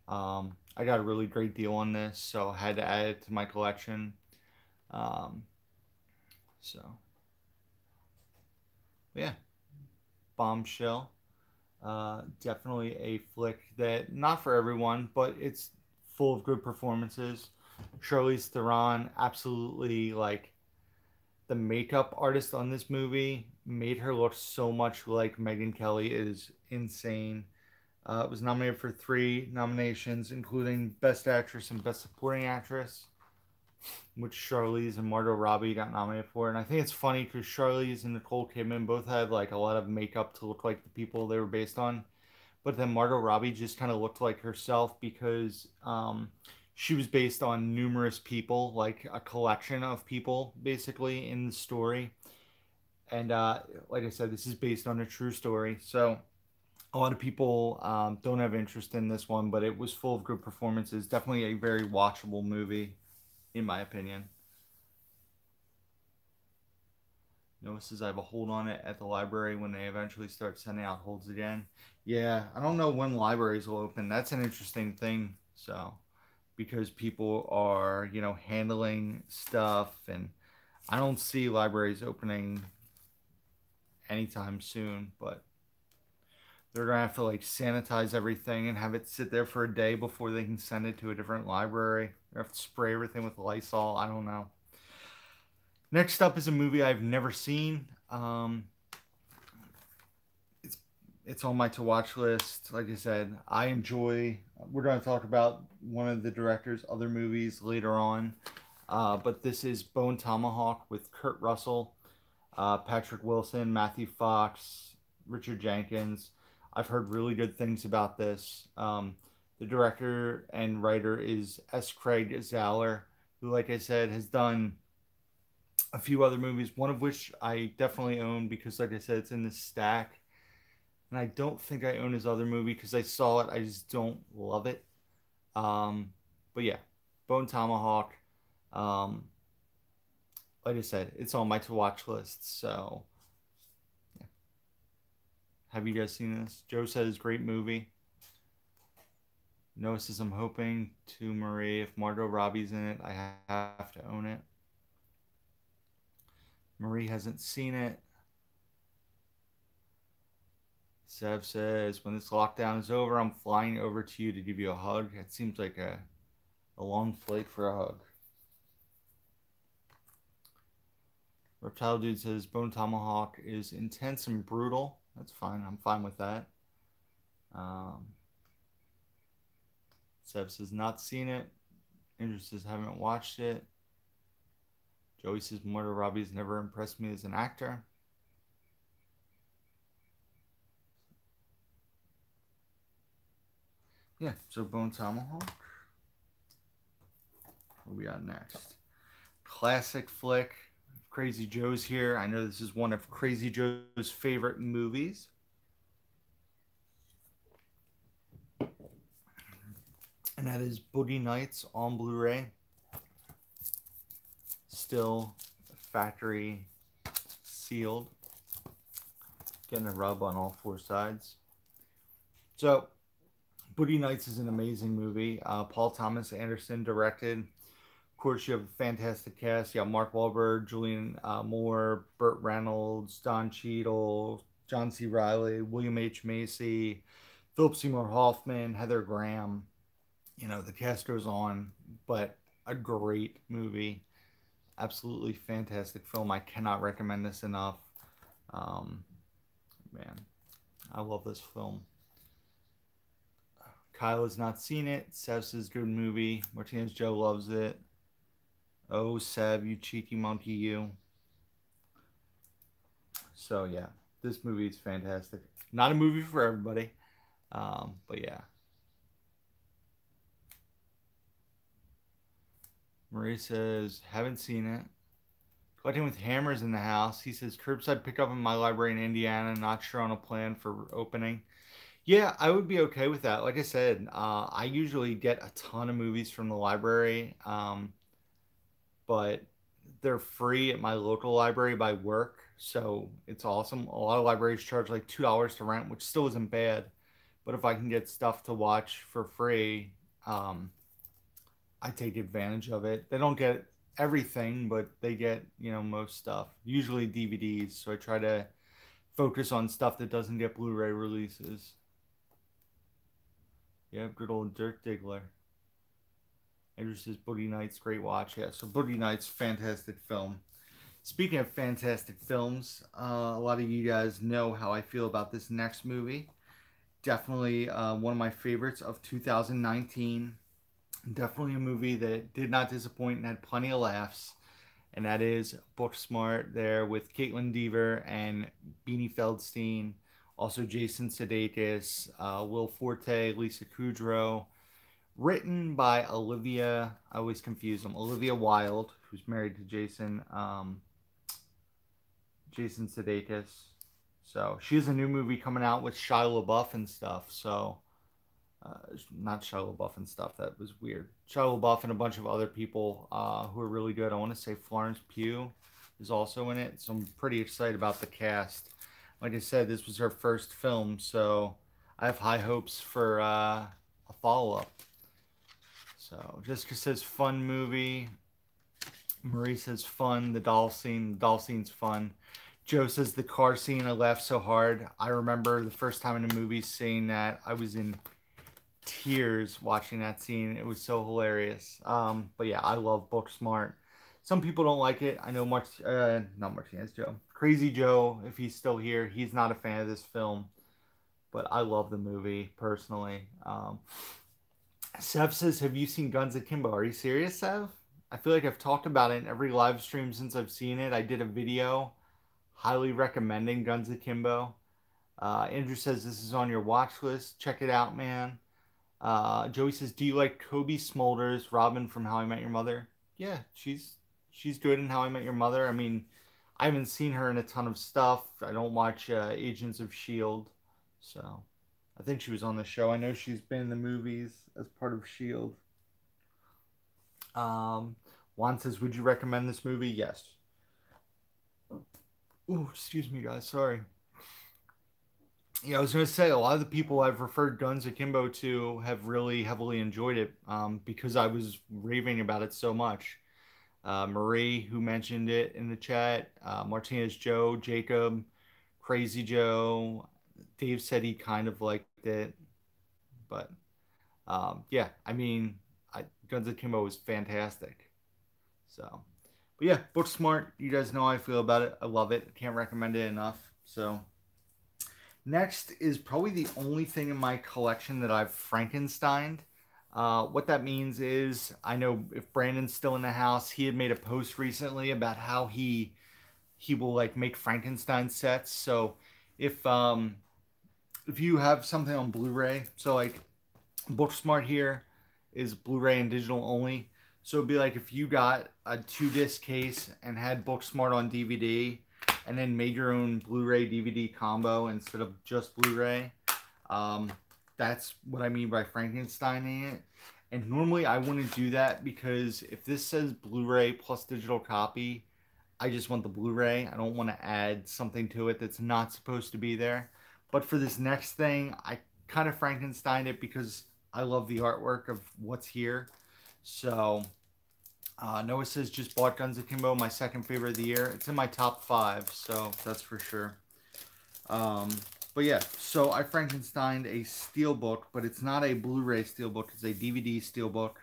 S1: I got a really great deal on this, so I had to add it to my collection. Um, so yeah, Bombshell. Definitely a flick that not for everyone, but it's full of good performances. Charlize Theron, absolutely like the makeup artist on this movie made her look so much like Megyn Kelly. It is insane. It was nominated for 3 nominations, including Best Actress and Best Supporting Actress, which Charlize and Margot Robbie got nominated for. And I think it's funny because Charlize and Nicole Kidman both had like a lot of makeup to look like the people they were based on, but then Margot Robbie just kind of looked like herself because she was based on numerous people, like a collection of people, basically in the story. And like I said, this is based on a true story, so a lot of people don't have interest in this one, but it was full of good performances. Definitely a very watchable movie, in my opinion. Notices I have a hold on it at the library when they eventually start sending out holds again. Yeah, I don't know when libraries will open. That's an interesting thing. So, because people are, handling stuff, and I don't see libraries opening anytime soon, but they're gonna have to like sanitize everything and have it sit there for a day before they can send it to a different library. They have to spray everything with Lysol. I don't know. Next up is a movie I've never seen. It's it's on my to watch list. Like I said, I enjoy. We're going to talk about one of the director's other movies later on, but this is Bone Tomahawk with Kurt Russell, Patrick Wilson, Matthew Fox, Richard Jenkins. I've heard really good things about this. The director and writer is S. Craig Zahler, who, like I said, has done a few other movies, one of which I definitely own because, like I said, it's in this stack. And I don't think I own his other movie because I saw it. I just don't love it. Um, but yeah, Bone Tomahawk. Um, like I said, it's on my to watch list. So, yeah. Have you guys seen this? Joe said it's a great movie. Noah says I'm hoping to Marie. If Margot Robbie's in it, I have to own it. Marie hasn't seen it. Sev says, when this lockdown is over, I'm flying over to you to give you a hug. It seems like a long flight for a hug. Reptile Dude says, Bone Tomahawk is intense and brutal. That's fine. I'm fine with that. Sev says, not seen it. Andrew says, haven't watched it. Joey says, Margot Robbie's never impressed me as an actor. Yeah, so Bone Tomahawk. What we got next? Classic flick. Crazy Joe's here. I know this is one of Crazy Joe's favorite movies. And that is Boogie Nights on Blu-ray. Still factory sealed. Getting a rub on all 4 sides. So, Boogie Nights is an amazing movie. Paul Thomas Anderson directed. Of course, you have a fantastic cast. You have Mark Wahlberg, Julian Moore, Burt Reynolds, Don Cheadle, John C. Reilly, William H. Macy, Philip Seymour Hoffman, Heather Graham. The cast goes on, but a great movie. Absolutely fantastic film. I cannot recommend this enough. Man, I love this film. Kyle has not seen it. Seb says good movie. Martinez Joe loves it. Oh, Seb, you cheeky monkey, you. So, yeah, this movie is fantastic. Not a movie for everybody, but yeah. Marie says, haven't seen it. Collecting with Hammers in the house. He says, curbside pickup in my library in Indiana. Not sure on a plan for opening. Yeah, I would be okay with that. Like I said, I usually get a ton of movies from the library, but they're free at my local library by work, so it's awesome. A lot of libraries charge like $2 to rent, which still isn't bad. But if I can get stuff to watch for free, um, I take advantage of it. They don't get everything, but they get, most stuff. Usually DVDs, so I try to focus on stuff that doesn't get Blu-ray releases. Yeah, good old Dirk Diggler. Andrew says Boogie Nights, great watch. Yeah, so Boogie Nights, fantastic film. Speaking of fantastic films, a lot of you guys know how I feel about this next movie. Definitely one of my favorites of 2019. Definitely a movie that did not disappoint and had plenty of laughs. And that is Booksmart there with Caitlin Dever and Beanie Feldstein. Also Jason Sudeikis, Will Forte, Lisa Kudrow. Written by Olivia, I always confuse them, Olivia Wilde, who's married to Jason Sudeikis. So she has a new movie coming out with Shia LaBeouf and stuff. So not Shia LaBeouf and stuff. That was weird. Shia LaBeouf and a bunch of other people who are really good. I want to say Florence Pugh is also in it. So I'm pretty excited about the cast. Like I said, this was her first film, so I have high hopes for a follow-up. So Jessica says fun movie. Marie says fun. The doll scene. The doll scene's fun. Joe says the car scene. I laughed so hard. I remember the first time in a movie seeing that. I was in tears watching that scene. It was so hilarious. But yeah, I love Booksmart. Some people don't like it. I know not Martinez Joe. Crazy Joe, if he's still here, he's not a fan of this film. But I love the movie personally. Sev says, have you seen Guns Akimbo? Are you serious, Sev? I feel like I've talked about it in every live stream since I've seen it. I did a video highly recommending Guns Akimbo. Andrew says this is on your watch list. Check it out, man. Joey says, do you like Kobe Smulders, Robin from How I Met Your Mother? Yeah, she's good in How I Met Your Mother. I mean, I haven't seen her in a ton of stuff. I don't watch Agents of S.H.I.E.L.D. So I think she was on the show. I know she's been in the movies as part of S.H.I.E.L.D. Juan says, would you recommend this movie? Yes. Oh, excuse me, guys. Sorry. Yeah, I was going to say, a lot of the people I've referred Guns Akimbo to have really heavily enjoyed it because I was raving about it so much. Marie, who mentioned it in the chat, Martinez Joe, Jacob, Crazy Joe, Dave said he kind of liked it. But yeah, I mean, Guns Akimbo was fantastic. So, but yeah, Booksmart, you guys know how I feel about it. I love it. Can't recommend it enough. So, next is probably the only thing in my collection that I've Frankensteined. What that means is, I know if Brandon's still in the house, he had made a post recently about how he will like make Frankenstein sets. So if you have something on Blu-ray, so like Booksmart here is Blu-ray and digital only. So it'd be like if you got a 2-disc case and had Booksmart on DVD and then made your own Blu-ray DVD combo instead of just Blu-ray. That's what I mean by Frankensteining it. And normally I wouldn't do that because if this says Blu-ray plus digital copy, I just want the Blu-ray. I don't want to add something to it that's not supposed to be there. But for this next thing, I kind of Frankensteined it because I love the artwork of what's here. So Noah says just bought Guns Akimbo, my second favorite of the year. It's in my top 5, so that's for sure. But yeah, so I Frankensteined a steelbook, but it's not a Blu-ray steelbook. It's a DVD steelbook.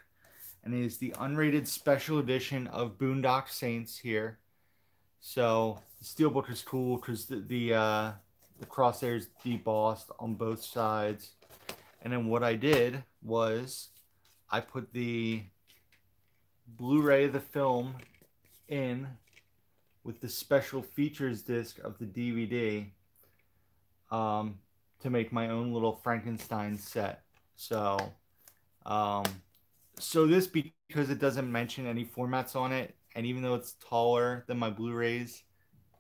S1: And it is the unrated special edition of Boondock Saints here. So the steelbook is cool because the crosshairs debossed on both sides. And then what I did was I put the Blu-ray of the film in with the special features disc of the DVD to make my own little Frankenstein set. So this, because it doesn't mention any formats on it, and even though it's taller than my Blu-rays,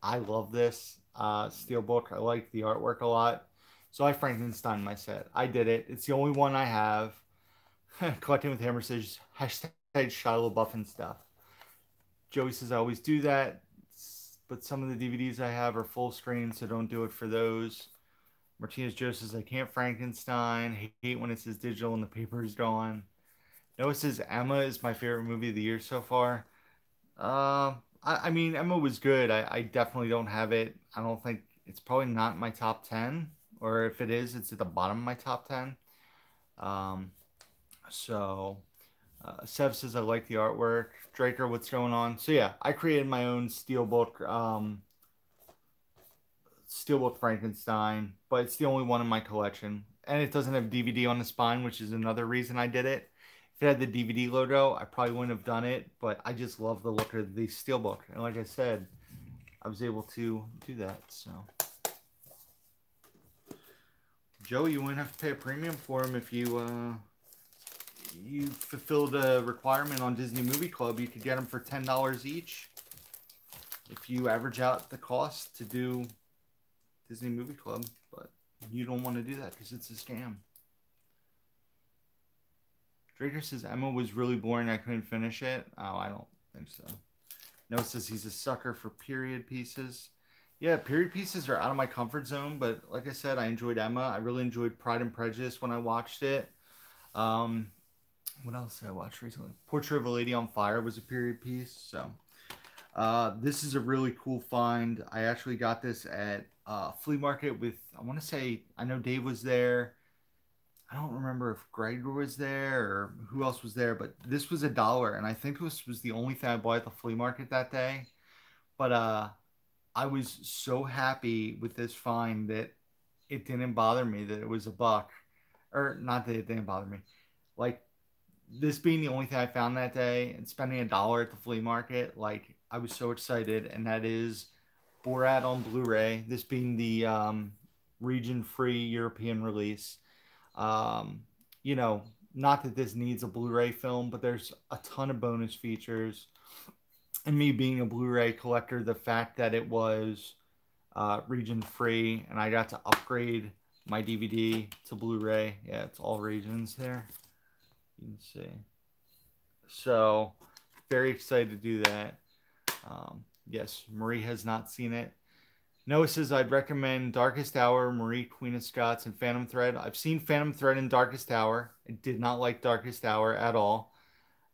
S1: I love this steelbook. I like the artwork a lot. So I Frankenstein my set. I did it. It's the only one I have. Collecting with Hammer says hashtag Shia LaBeouf and stuff. Joey says I always do that, but some of the DVDs I have are full screen, so don't do it for those. Martinez Joe says I can't Frankenstein. Hate when it says digital and the paper is gone. Noah says Emma is my favorite movie of the year so far. I mean, Emma was good. I definitely don't have it. I don't think it's probably not in my top 10, or if it is, it's at the bottom of my top 10. Um, so Sev says I like the artwork. Draker, what's going on? So yeah, I created my own Steelbook Frankenstein, but it's the only one in my collection, and it doesn't have DVD on the spine, which is another reason I did it. If it had the DVD logo, I probably wouldn't have done it, but I just love the look of the Steelbook, and like I said, I was able to do that. So, Joey, you wouldn't have to pay a premium for them if you fulfilled a requirement on Disney Movie Club. You could get them for $10 each if you average out the cost to do Disney Movie Club, but you don't want to do that because it's a scam. Draker says Emma was really boring. I couldn't finish it. Oh, I don't think so. Noah says he's a sucker for period pieces. Yeah, period pieces are out of my comfort zone, but like I said, I enjoyed Emma. I really enjoyed Pride and Prejudice when I watched it. What else did I watch recently? Portrait of a Lady on Fire was a period piece. So this is a really cool find. I actually got this at flea market with, I want to say, I know Dave was there. I don't remember if Greg was there or who else was there, but this was $1, and I think this was the only thing I bought at the flea market that day. But I was so happy with this find that it didn't bother me that it was $1, or not that it didn't bother me. Like, this being the only thing I found that day and spending $1 at the flea market, like, I was so excited, and that is Borat on Blu-ray. This being the region-free European release. You know, not that this needs a Blu-ray film, but there's a ton of bonus features. And me being a Blu-ray collector, the fact that it was region-free and I got to upgrade my DVD to Blu-ray. Yeah, it's all regions there. You can see. So, very excited to do that. Yes, Marie has not seen it. Noah says I'd recommend Darkest Hour, Marie, Queen of Scots, and Phantom Thread. I've seen Phantom Thread and Darkest Hour. I did not like Darkest Hour at all.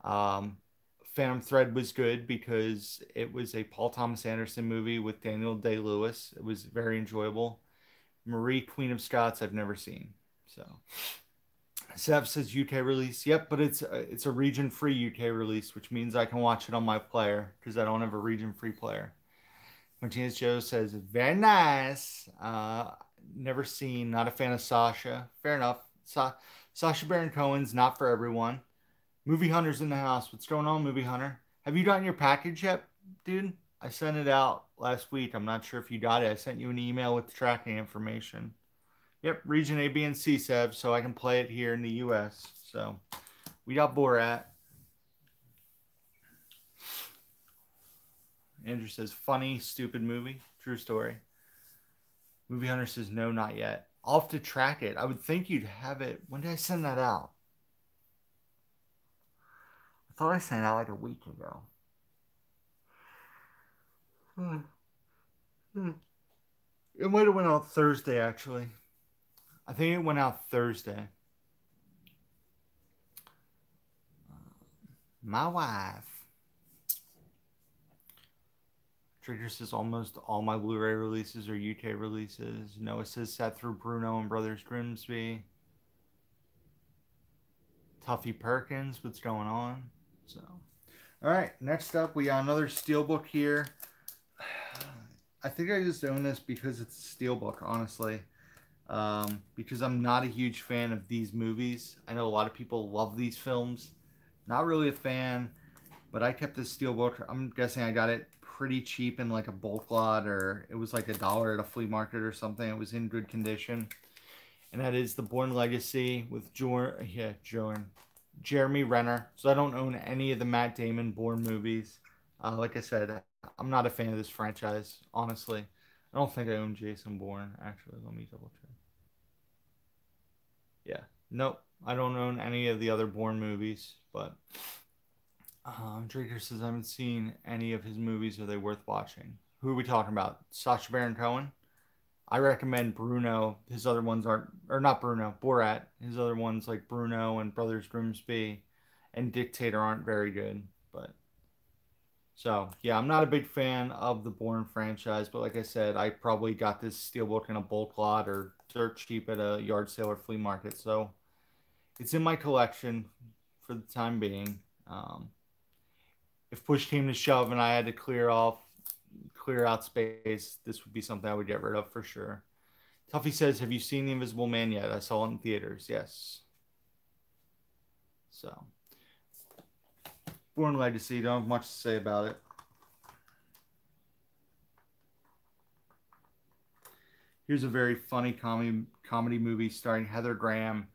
S1: Phantom Thread was good because it was a Paul Thomas Anderson movie with Daniel Day-Lewis. It was very enjoyable. Marie, Queen of Scots, I've never seen. So, Sev says UK release. Yep, but it's a region-free UK release, which means I can watch it on my player because I don't have a region-free player. Martinez Joe says, very nice. Never seen, not a fan of Sasha. Fair enough. Sasha Baron Cohen's not for everyone. Movie Hunter's in the house. What's going on, Movie Hunter? Have you gotten your package yet, dude? I sent it out last week. I'm not sure if you got it. I sent you an email with the tracking information. Yep, region A, B, and C, Seb, so I can play it here in the U.S. So we got Borat. Andrew says, funny, stupid movie. True story. Movie Hunter says, no, not yet. I'll have to track it. I would think you'd have it. When did I send that out? I thought I sent it out like a week ago. It might have went out Thursday, actually. I think it went out Thursday. My wife. Trigger says almost all my Blu-ray releases are UK releases. Noah says sat through Bruno and Brothers Grimsby. Tuffy Perkins, what's going on? So, all right, next up we got another Steelbook here. I think I just own this because it's a Steelbook, honestly. Because I'm not a huge fan of these movies. I know a lot of people love these films. Not really a fan, but I kept this Steelbook. I'm guessing I got it pretty cheap in like a bulk lot, or it was like $1 at a flea market or something. It was in good condition. And that is The Bourne Legacy with Jeremy Renner. So I don't own any of the Matt Damon Bourne movies. Like I said, I'm not a fan of this franchise, honestly. I don't think I own Jason Bourne, actually. Let me double check. Yeah. Nope. I don't own any of the other Bourne movies, but Draker says, I haven't seen any of his movies. Are they worth watching? Who are we talking about? Sacha Baron Cohen? I recommend Bruno. His other ones aren't, or not Bruno, Borat. His other ones like Bruno and Brothers Grimsby and Dictator aren't very good. But so yeah, I'm not a big fan of the Bourne franchise, but like I said, I probably got this steelbook in a bulk lot or dirt cheap at a yard sale or flea market. So it's in my collection for the time being. If push came to shove and I had to clear out space, this would be something I would get rid of for sure. Tuffy says, have you seen The Invisible Man yet? I saw it in theaters. Yes. So, Bourne Legacy. Don't have much to say about it. Here's a very funny comedy movie starring Heather Graham,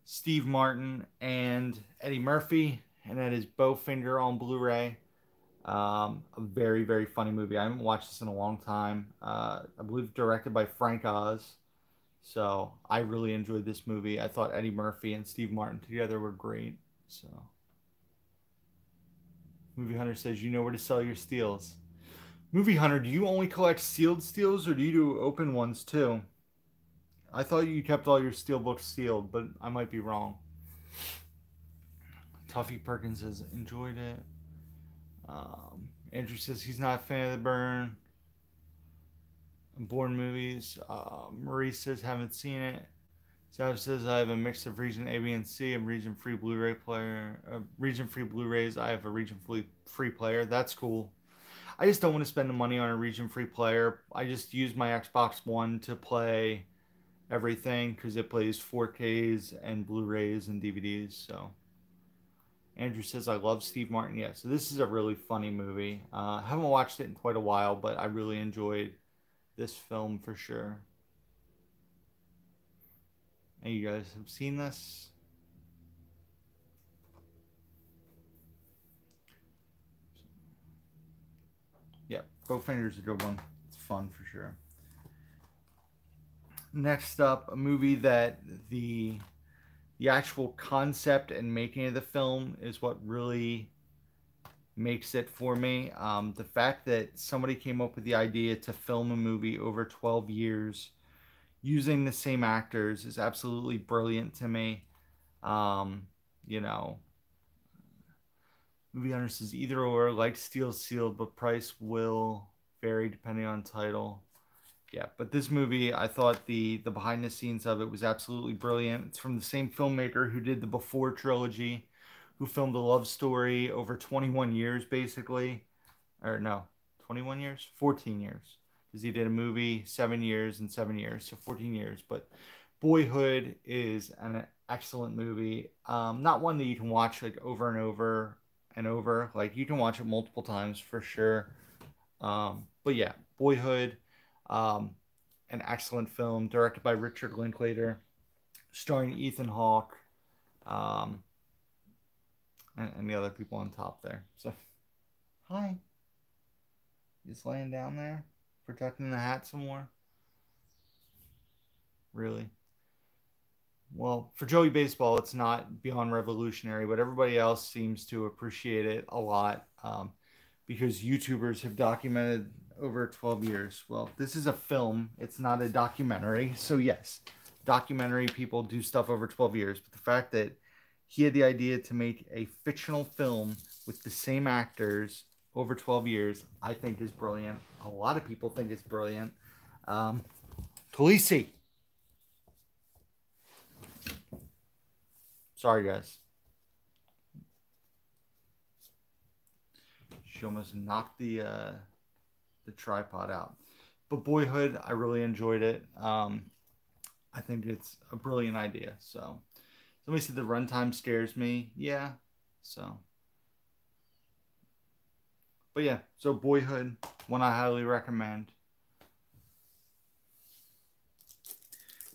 S1: Steve Martin, and Eddie Murphy, and that is Bowfinger on Blu-ray. A very, very funny movie. I haven't watched this in a long time. I believe directed by Frank Oz. So I really enjoyed this movie. I thought Eddie Murphy and Steve Martin together were great. So Movie Hunter says, you know where to sell your steals. Movie Hunter, do you only collect sealed steals or do you do open ones too? I thought you kept all your steel books sealed, but I might be wrong. Tuffy Perkins says, enjoyed it. Andrew says he's not a fan of the Bourne movies. Marie says haven't seen it. Savage says I have a mix of region A, B, and C. A region-free Blu-ray player. Region-free Blu-rays. I have a region-free player. That's cool. I just don't want to spend the money on a region-free player. I just use my Xbox One to play everything because it plays 4Ks and Blu-rays and DVDs. So Andrew says I love Steve Martin. Yeah, so this is a really funny movie. I haven't watched it in quite a while, but I really enjoyed this film for sure. And you guys have seen this? Yeah, Bowfinger's a good one. It's fun for sure. Next up, a movie that the actual concept and making of the film is what really makes it for me. The fact that somebody came up with the idea to film a movie over 12 years using the same actors is absolutely brilliant to me. You know, Movie Hunter says either or, like Steel Sealed, but price will vary depending on title. Yeah, but this movie, I thought the behind the scenes of it was absolutely brilliant. It's from the same filmmaker who did the Before trilogy, who filmed a love story over 21 years, basically. Or no, 21 years? 14 years. Because he did a movie 7 years and 7 years, so 14 years. But Boyhood is an excellent movie. Not one that you can watch like over and over and over. Like you can watch it multiple times for sure. But yeah, Boyhood, an excellent film directed by Richard Linklater, starring Ethan Hawke, and the other people on top there. So, hi. Just laying down there, protecting the hat some more. Really? Well, for Joey Baseball, it's not beyond revolutionary, but everybody else seems to appreciate it a lot because YouTubers have documented over 12 years. Well, this is a film. It's not a documentary. So yes, documentary people do stuff over 12 years. But the fact that he had the idea to make a fictional film with the same actors over 12 years, I think is brilliant. A lot of people think it's brilliant. Khaleesi. Sorry, guys. She almost knocked the tripod out. But Boyhood, I really enjoyed it. I think it's a brilliant idea. So somebody said the runtime scares me. Yeah. So. But yeah, so Boyhood, one I highly recommend.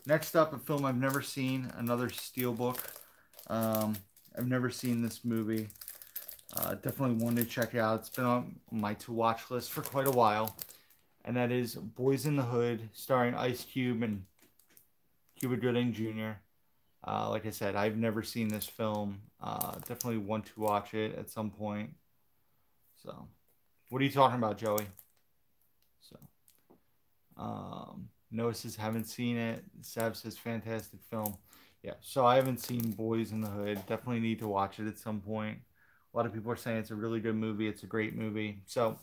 S1: Next up, a film I've never seen, another Steelbook. I've never seen this movie. Definitely one to check out. It's been on my to-watch list for quite a while. And that is Boys in the Hood, starring Ice Cube and Cuba Gooding Jr. Like I said, I've never seen this film. Definitely want to watch it at some point. So, what are you talking about, Joey? So, Noah says haven't seen it. Sav says fantastic film. Yeah, so I haven't seen Boys in the Hood. Definitely need to watch it at some point. A lot of people are saying it's a really good movie. It's a great movie. So,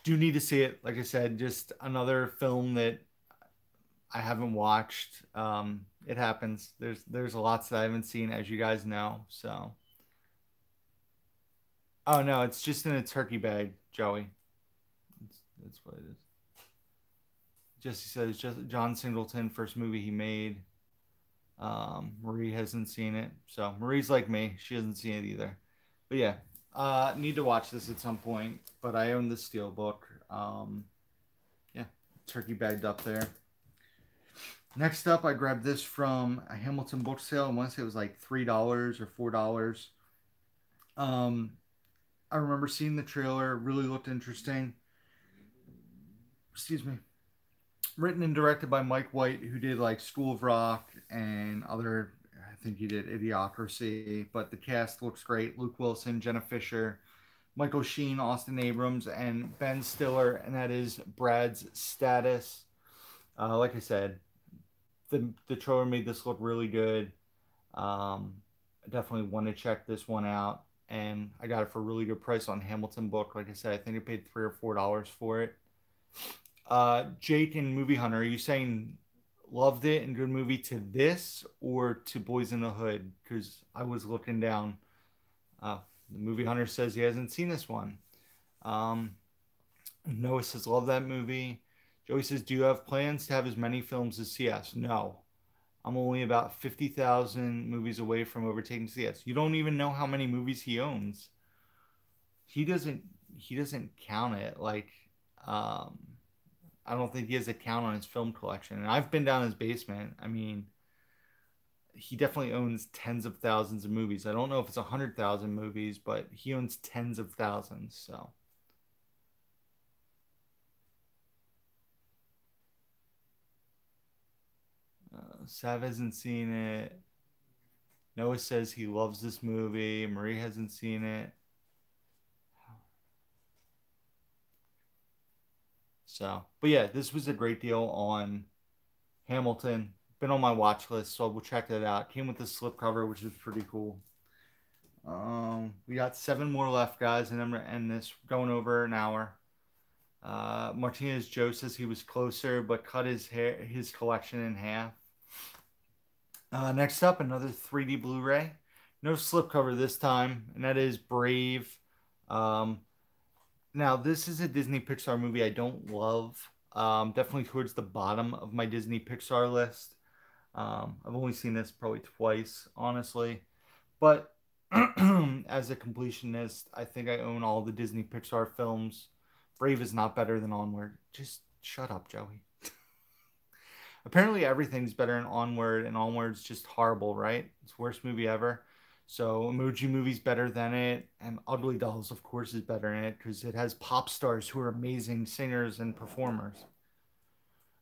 S1: do need to see it. Like I said, just another film that I haven't watched. It happens. There's lots that I haven't seen, as you guys know. So, oh no, it's just in a turkey bag, Joey. That's what it is. Jesse says just John Singleton, first movie he made. Marie hasn't seen it, so Marie's like me; she hasn't seen it either. But yeah, need to watch this at some point. But I own the Steelbook. Yeah, turkey bagged up there. Next up, I grabbed this from a Hamilton book sale. I want to say it was like $3 or $4. Um, I remember seeing the trailer; really looked interesting. Excuse me. Written and directed by Mike White, who did like School of Rock and other. I think he did Idiocracy, but the cast looks great. Luke Wilson, Jenna Fisher, Michael Sheen, Austin Abrams, and Ben Stiller, and that is Brad's Status. Like I said, the trailer made this look really good. I definitely want to check this one out, and I got it for a really good price on Hamilton Book. Like I said, I think I paid $3 or $4 for it. Jake and Movie Hunter, are you saying loved it and good movie to this or to Boys in the Hood? Because I was looking down. The Movie Hunter says he hasn't seen this one. Um, Noah says love that movie. Joey says, do you have plans to have as many films as CS? No. I'm only about 50,000 movies away from overtaking CS. You don't even know how many movies he owns. He doesn't count it like um I don't think he has a count on his film collection. And I've been down his basement. I mean, he definitely owns tens of thousands of movies. I don't know if it's 100,000 movies, but he owns tens of thousands. So, Sav hasn't seen it. Noah says he loves this movie. Marie hasn't seen it. So, but yeah, this was a great deal on Hamilton. Been on my watch list, so we'll check that out. Came with the slipcover, which is pretty cool. We got 7 more left, guys, and I'm gonna end this going over an hour. Martinez Joe says he was closer, but cut his collection in half. Next up, another 3D Blu-ray. No slipcover this time, and that is Brave. Um, Now, this is a Disney Pixar movie I don't love. Definitely towards the bottom of my Disney Pixar list. I've only seen this probably twice, honestly. But as a completionist, I think I own all the Disney Pixar films. Brave is not better than Onward. Just shut up, Joey. Apparently, everything's better in Onward, and Onward's just horrible, right? It's the worst movie ever. So, Emoji Movie's better than it, and Ugly Dolls, of course, is better in it because it has pop stars who are amazing singers and performers.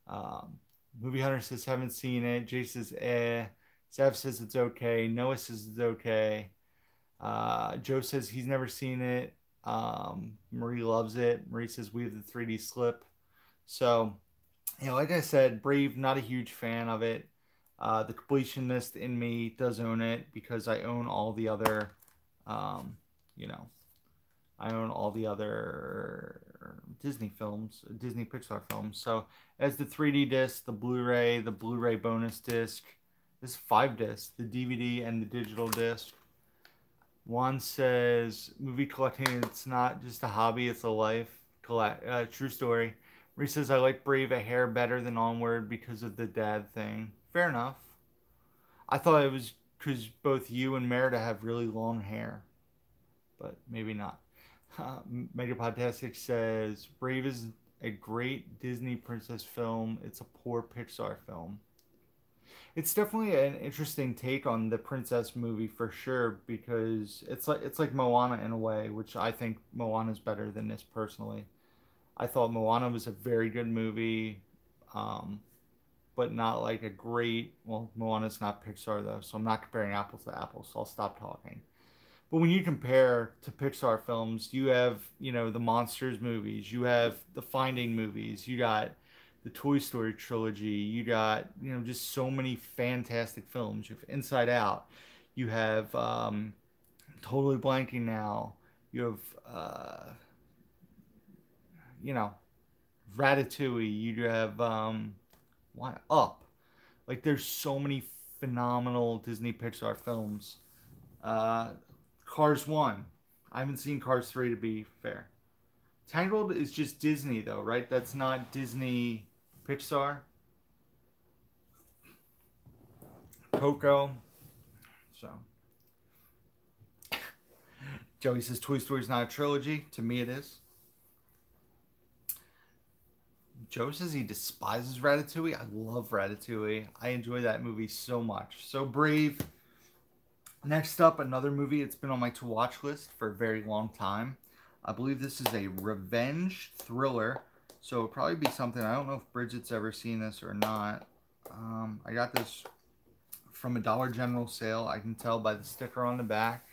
S1: Um, Movie Hunter says haven't seen it. Jay says eh. Sav says it's okay. Noah says it's okay. Joe says he's never seen it. Marie loves it. Marie says we have the 3D slip. So, like I said, Brave, not a huge fan of it. The completionist in me does own it because I own all the other, um, you know, I own all the other Disney films, Disney Pixar films. So as the 3D disc, the Blu-ray bonus disc, this is 5 discs, the DVD and the digital disc. Juan says, movie collecting, it's not just a hobby, it's a life. True story. Marie says, I like Brave a hair better than Onward because of the dad thing. Fair enough. I thought it was because both you and Merida have really long hair, but maybe not. Megapodtastic says, Brave is a great Disney princess film. It's a poor Pixar film. It's definitely an interesting take on the princess movie for sure because it's like Moana in a way, which I think Moana is better than this personally. I thought Moana was a very good movie, um, but not like a great. Well, Moana's not Pixar though, so I'm not comparing apples to apples. So I'll stop talking. But when you compare to Pixar films, you have, the Monsters movies, you have the Finding movies, you got the Toy Story trilogy, you got, just so many fantastic films. You have Inside Out, you have totally blanking now. You have you know, Ratatouille, you have what Up. Like there's so many phenomenal Disney Pixar films. Uh Cars 1. I haven't seen Cars 3 to be fair. Tangled is just Disney though, right? That's not Disney Pixar. Coco. So Joey says Toy Story is not a trilogy. To me it is. Joe says he despises Ratatouille. I love Ratatouille. I enjoy that movie so much. So Brave. Next up, another movie. It's been on my to-watch list for a very long time. I believe this is a revenge thriller. So it'll probably be something. I don't know if Bridget's ever seen this or not. I got this from a Dollar General sale. I can tell by the sticker on the back.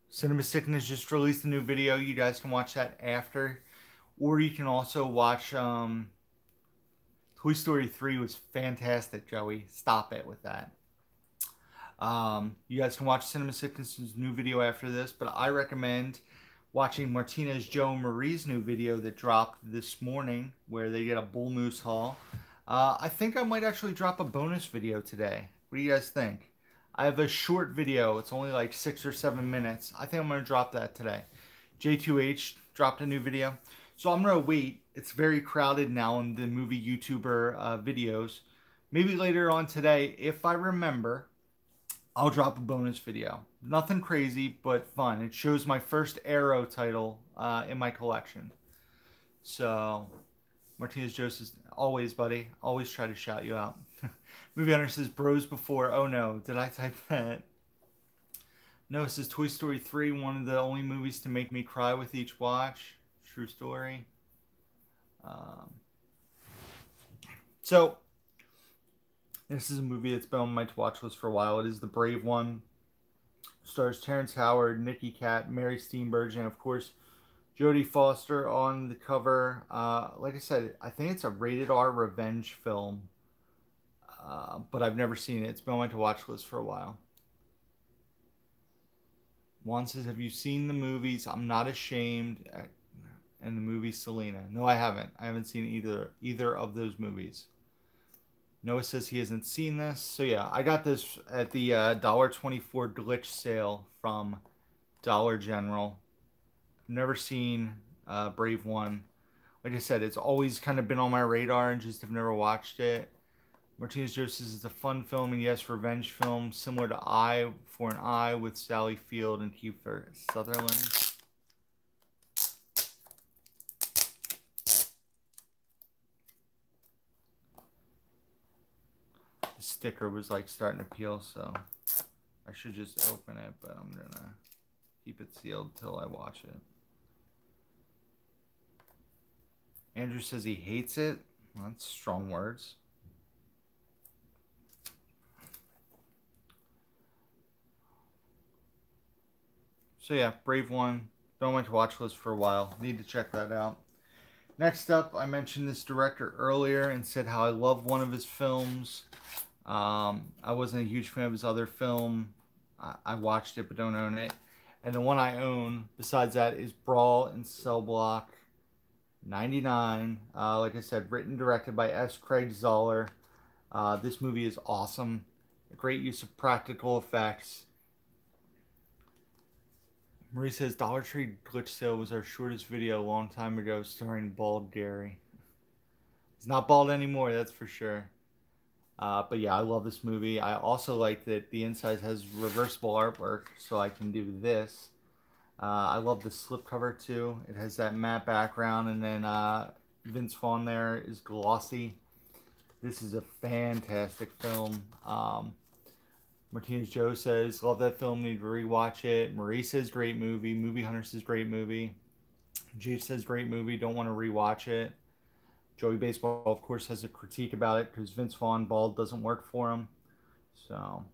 S1: Cinema Sickness just released a new video. You guys can watch that after. Or you can also watch Toy Story 3 was fantastic, Joey. Stop it with that. You guys can watch Cinema Sickness's new video after this, but I recommend watching Martinez Joe Marie's new video that dropped this morning where they get a bull moose haul. I think I might actually drop a bonus video today. What do you guys think? I have a short video. It's only like 6 or 7 minutes. I think I'm going to drop that today. J2H dropped a new video. So I'm going to wait. It's very crowded now in the movie YouTuber videos. Maybe later on today, if I remember, I'll drop a bonus video. Nothing crazy, but fun. It shows my first Arrow title in my collection. So, Martinez Joseph, always, buddy. Always try to shout you out. Movie Hunter says, bros before. Oh no, did I type that? No, it says Toy Story 3, one of the only movies to make me cry with each watch. True story. So, this is a movie that's been on my to-watch list for a while. It is The Brave One. Stars Terrence Howard, Nicky Katt, Mary Steenburgen, and of course, Jodie Foster on the cover. Like I said, I think it's a rated R revenge film. But I've never seen it. It's been on my to-watch list for a while. Juan says, have you seen the movies? I'm Not Ashamed and the movie Selena. No, I haven't. I haven't seen either of those movies. Noah says he hasn't seen this. So yeah, I got this at the $1.24 glitch sale from Dollar General. Never seen Brave One. Like I said, it's always kind of been on my radar and just have never watched it. Martinez Joseph is a fun film and yes, revenge film similar to Eye for an Eye with Sally Field and Kiefer Sutherland. The sticker was like starting to peel, so I should just open it, but I'm gonna keep it sealed till I watch it. Andrew says he hates it. Well, that's strong words. So yeah, Brave One. Been on my to-watch list for a while. Need to check that out. Next up, I mentioned this director earlier and said how I love one of his films. I wasn't a huge fan of his other film. I watched it but don't own it. And the one I own, besides that, is Brawl in Cell Block 99. Like I said, written and directed by S. Craig Zahler. This movie is awesome. A great use of practical effects. Marie says Dollar Tree glitch sale was our shortest video a long time ago starring Bald Gary. He's not bald anymore, that's for sure. But yeah, I love this movie. I also like that the inside has reversible artwork, so I can do this. I love the slipcover too. It has that matte background, and then Vince Vaughn there is glossy. This is a fantastic film. Martinez Joe says, love that film, need to rewatch it. Marie says, great movie. Movie Hunter says, great movie. Jade says, great movie, don't want to rewatch it. Joey Baseball, of course, has a critique about it because Vince Vaughn bald doesn't work for him. So,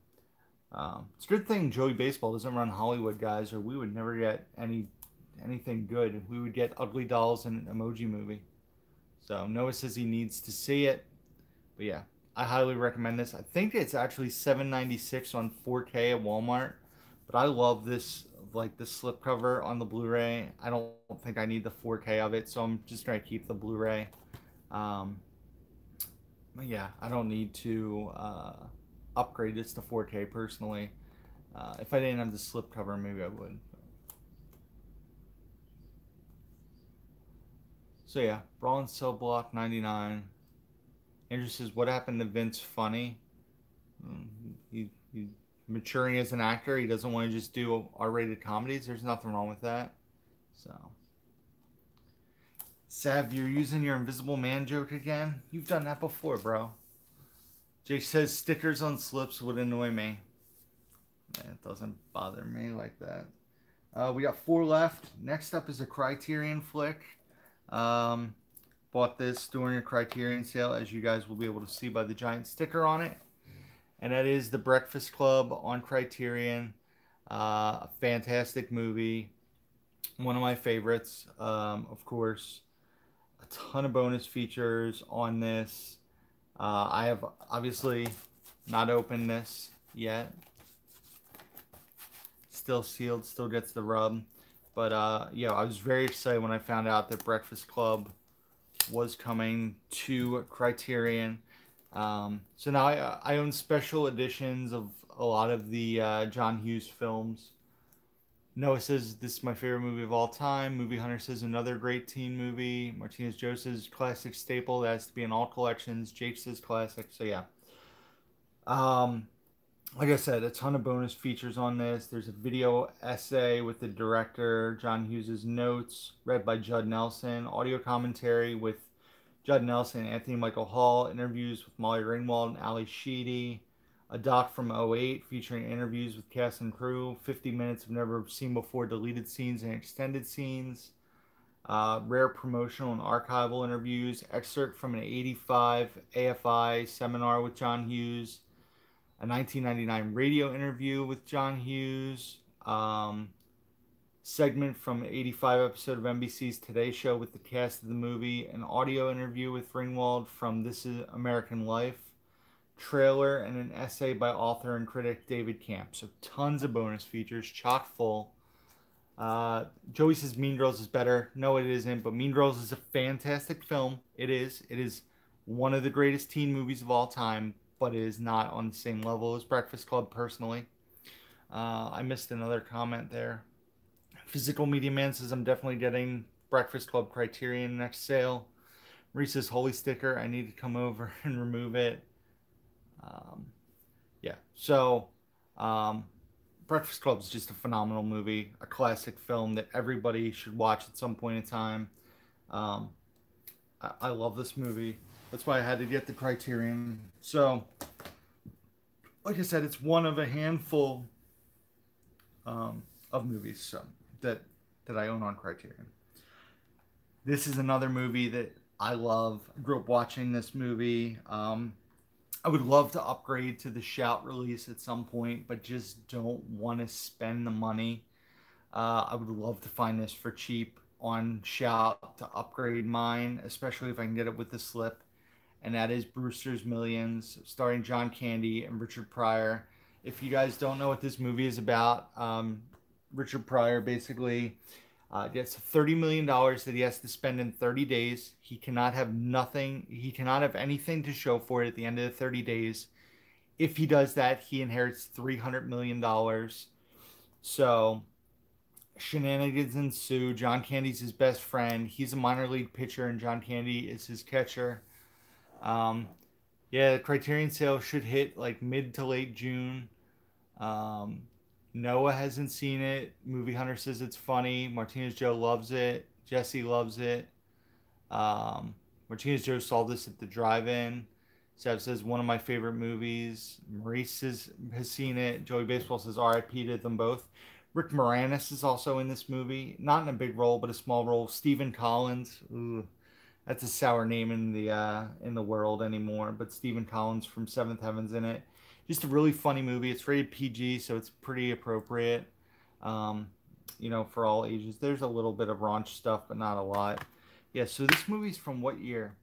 S1: It's a good thing Joey Baseball doesn't run Hollywood, guys, or we would never get anything good. We would get Ugly Dolls and an Emoji Movie. So Noah says he needs to see it. But yeah, I highly recommend this. I think it's actually $7.96 on 4K at Walmart. But I love this, like the slipcover on the Blu-ray. I don't think I need the 4K of it, so I'm just gonna keep the Blu-ray. Um, but yeah, I don't need to upgrade this to 4K personally. If I didn't have the slipcover, maybe I would. So yeah, Brawl and Cell Block 99. Andrew says, "What happened to Vince Funny? He maturing as an actor. He doesn't want to just do R-rated comedies. There's nothing wrong with that." So, Sav, you're using your Invisible Man joke again. You've done that before, bro. Jake says stickers on slips would annoy me. It doesn't bother me like that. We got 4 left. Next up is a Criterion flick. Bought this during a Criterion sale, as you guys will be able to see by the giant sticker on it. And that is The Breakfast Club on Criterion. A fantastic movie. One of my favorites, of course. A ton of bonus features on this. I have obviously not opened this yet. Still sealed, still gets the rub. But yeah, I was very excited when I found out that Breakfast Club was coming to Criterion. So now I own special editions of a lot of the John Hughes films. Noah says this is my favorite movie of all time. Movie Hunter says another great teen movie. Martinez Joe says classic staple that has to be in all collections. Jake says classic. So yeah. Um, like I said, a ton of bonus features on this. There's a video essay with the director, John Hughes' notes, read by Judd Nelson, audio commentary with Judd Nelson and Anthony Michael Hall, interviews with Molly Ringwald and Ali Sheedy, a doc from '08 featuring interviews with cast and crew, 50 minutes of never seen before deleted scenes and extended scenes, rare promotional and archival interviews, excerpt from an '85 AFI seminar with John Hughes, a 1999 radio interview with John Hughes, segment from an '85 episode of NBC's Today Show with the cast of the movie, an audio interview with Ringwald from This Is American Life, trailer, and an essay by author and critic David Camp. So tons of bonus features, chock full. Joey says Mean Girls is better. No, it isn't, but Mean Girls is a fantastic film. It is. It is one of the greatest teen movies of all time, but it is not on the same level as Breakfast Club personally. I missed another comment there. Physical Media Man says I'm definitely getting Breakfast Club Criterion next sale. Reese's Holy Sticker, I need to come over and remove it. Yeah, so Breakfast Club is just a phenomenal movie, a classic film that everybody should watch at some point in time. I love this movie. That's why I had to get the Criterion. So, like I said, it's one of a handful of movies that I own on Criterion. This is another movie that I love. I grew up watching this movie. I would love to upgrade to the Shout release at some point, but just don't want to spend the money. I would love to find this for cheap on Shout to upgrade mine, especially if I can get it with the slip. And that is Brewster's Millions, starring John Candy and Richard Pryor. If you guys don't know what this movie is about, Richard Pryor basically gets $30 million that he has to spend in 30 days. He cannot have nothing. He cannot have anything to show for it at the end of the 30 days. If he does that, he inherits $300 million. So shenanigans ensue. John Candy's his best friend. He's a minor league pitcher, and John Candy is his catcher. Yeah, the Criterion sale should hit like mid to late June. Noah hasn't seen it. Movie Hunter says it's funny. Martinez Joe loves it. Jesse loves it. Martinez Joe saw this at the drive-in. Sev says one of my favorite movies. Maurice has seen it. Joey Baseball says RIP to them both. Rick Moranis is also in this movie. Not in a big role, but a small role. Stephen Collins. Ooh, that's a sour name in the world anymore. But Stephen Collins from Seventh Heaven's in it. just a really funny movie. It's rated PG, so it's pretty appropriate. Um, for all ages. There's a little bit of raunch stuff, but not a lot. Yeah, so this movie's from what year?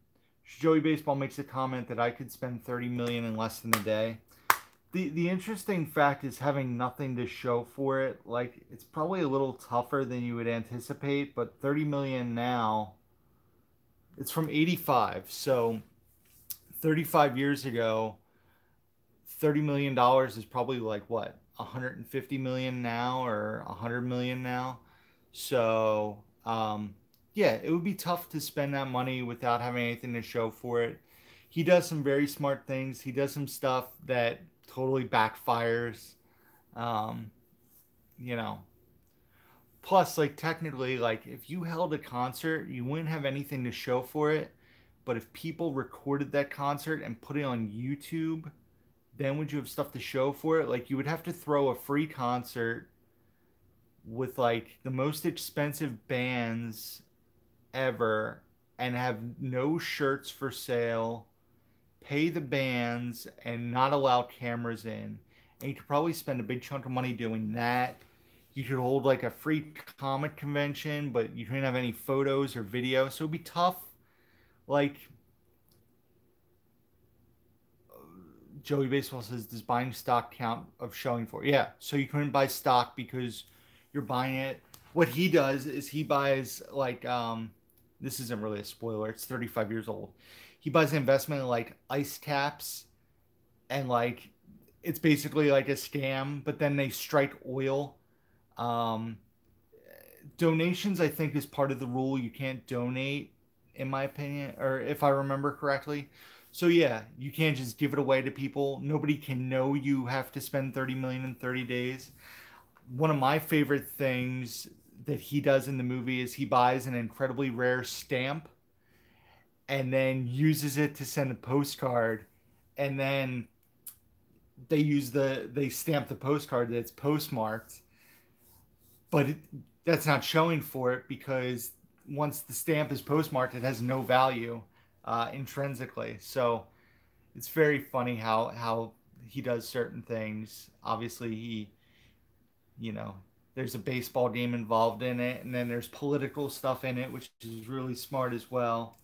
S1: Joey Baseball makes a comment that I could spend 30 million in less than a day. The interesting fact is having nothing to show for it. Like, it's probably a little tougher than you would anticipate, but 30 million now, it's from 85. So 35 years ago, $30 million is probably like what, 150 million now or 100 million now. So yeah, it would be tough to spend that money without having anything to show for it. He does some very smart things. He does some stuff that totally backfires. Um, you know, Plus, like, technically, like, if you held a concert, you wouldn't have anything to show for it. But if people recorded that concert and put it on YouTube, then would you have stuff to show for it? Like, you would have to throw a free concert with like the most expensive bands ever and have no shirts for sale, pay the bands, and not allow cameras in. And you could probably spend a big chunk of money doing that. You could hold like a free comic convention, but you couldn't have any photos or video. So it'd be tough. Like, Joey Baseball says, does buying stock count of showing for? Yeah. So you couldn't buy stock because you're buying it. What he does is he buys like this isn't really a spoiler. It's 35 years old. He buys an investment in like ice caps and like it's basically like a scam, but then they strike oil. Um Donations I think is part of the rule. You can't donate in my opinion, or if I remember correctly. So yeah, you can't just give it away to people. Nobody can know you have to spend 30 million in 30 days. One of my favorite things that he does in the movie is he buys an incredibly rare stamp and then uses it to send a postcard, and then they stamp the postcard that's postmarked, but that's not showing for it because once the stamp is postmarked it has no value intrinsically. So it's very funny how he does certain things. Obviously he, you know, there's a baseball game involved in it, and then there's political stuff in it, which is really smart as well,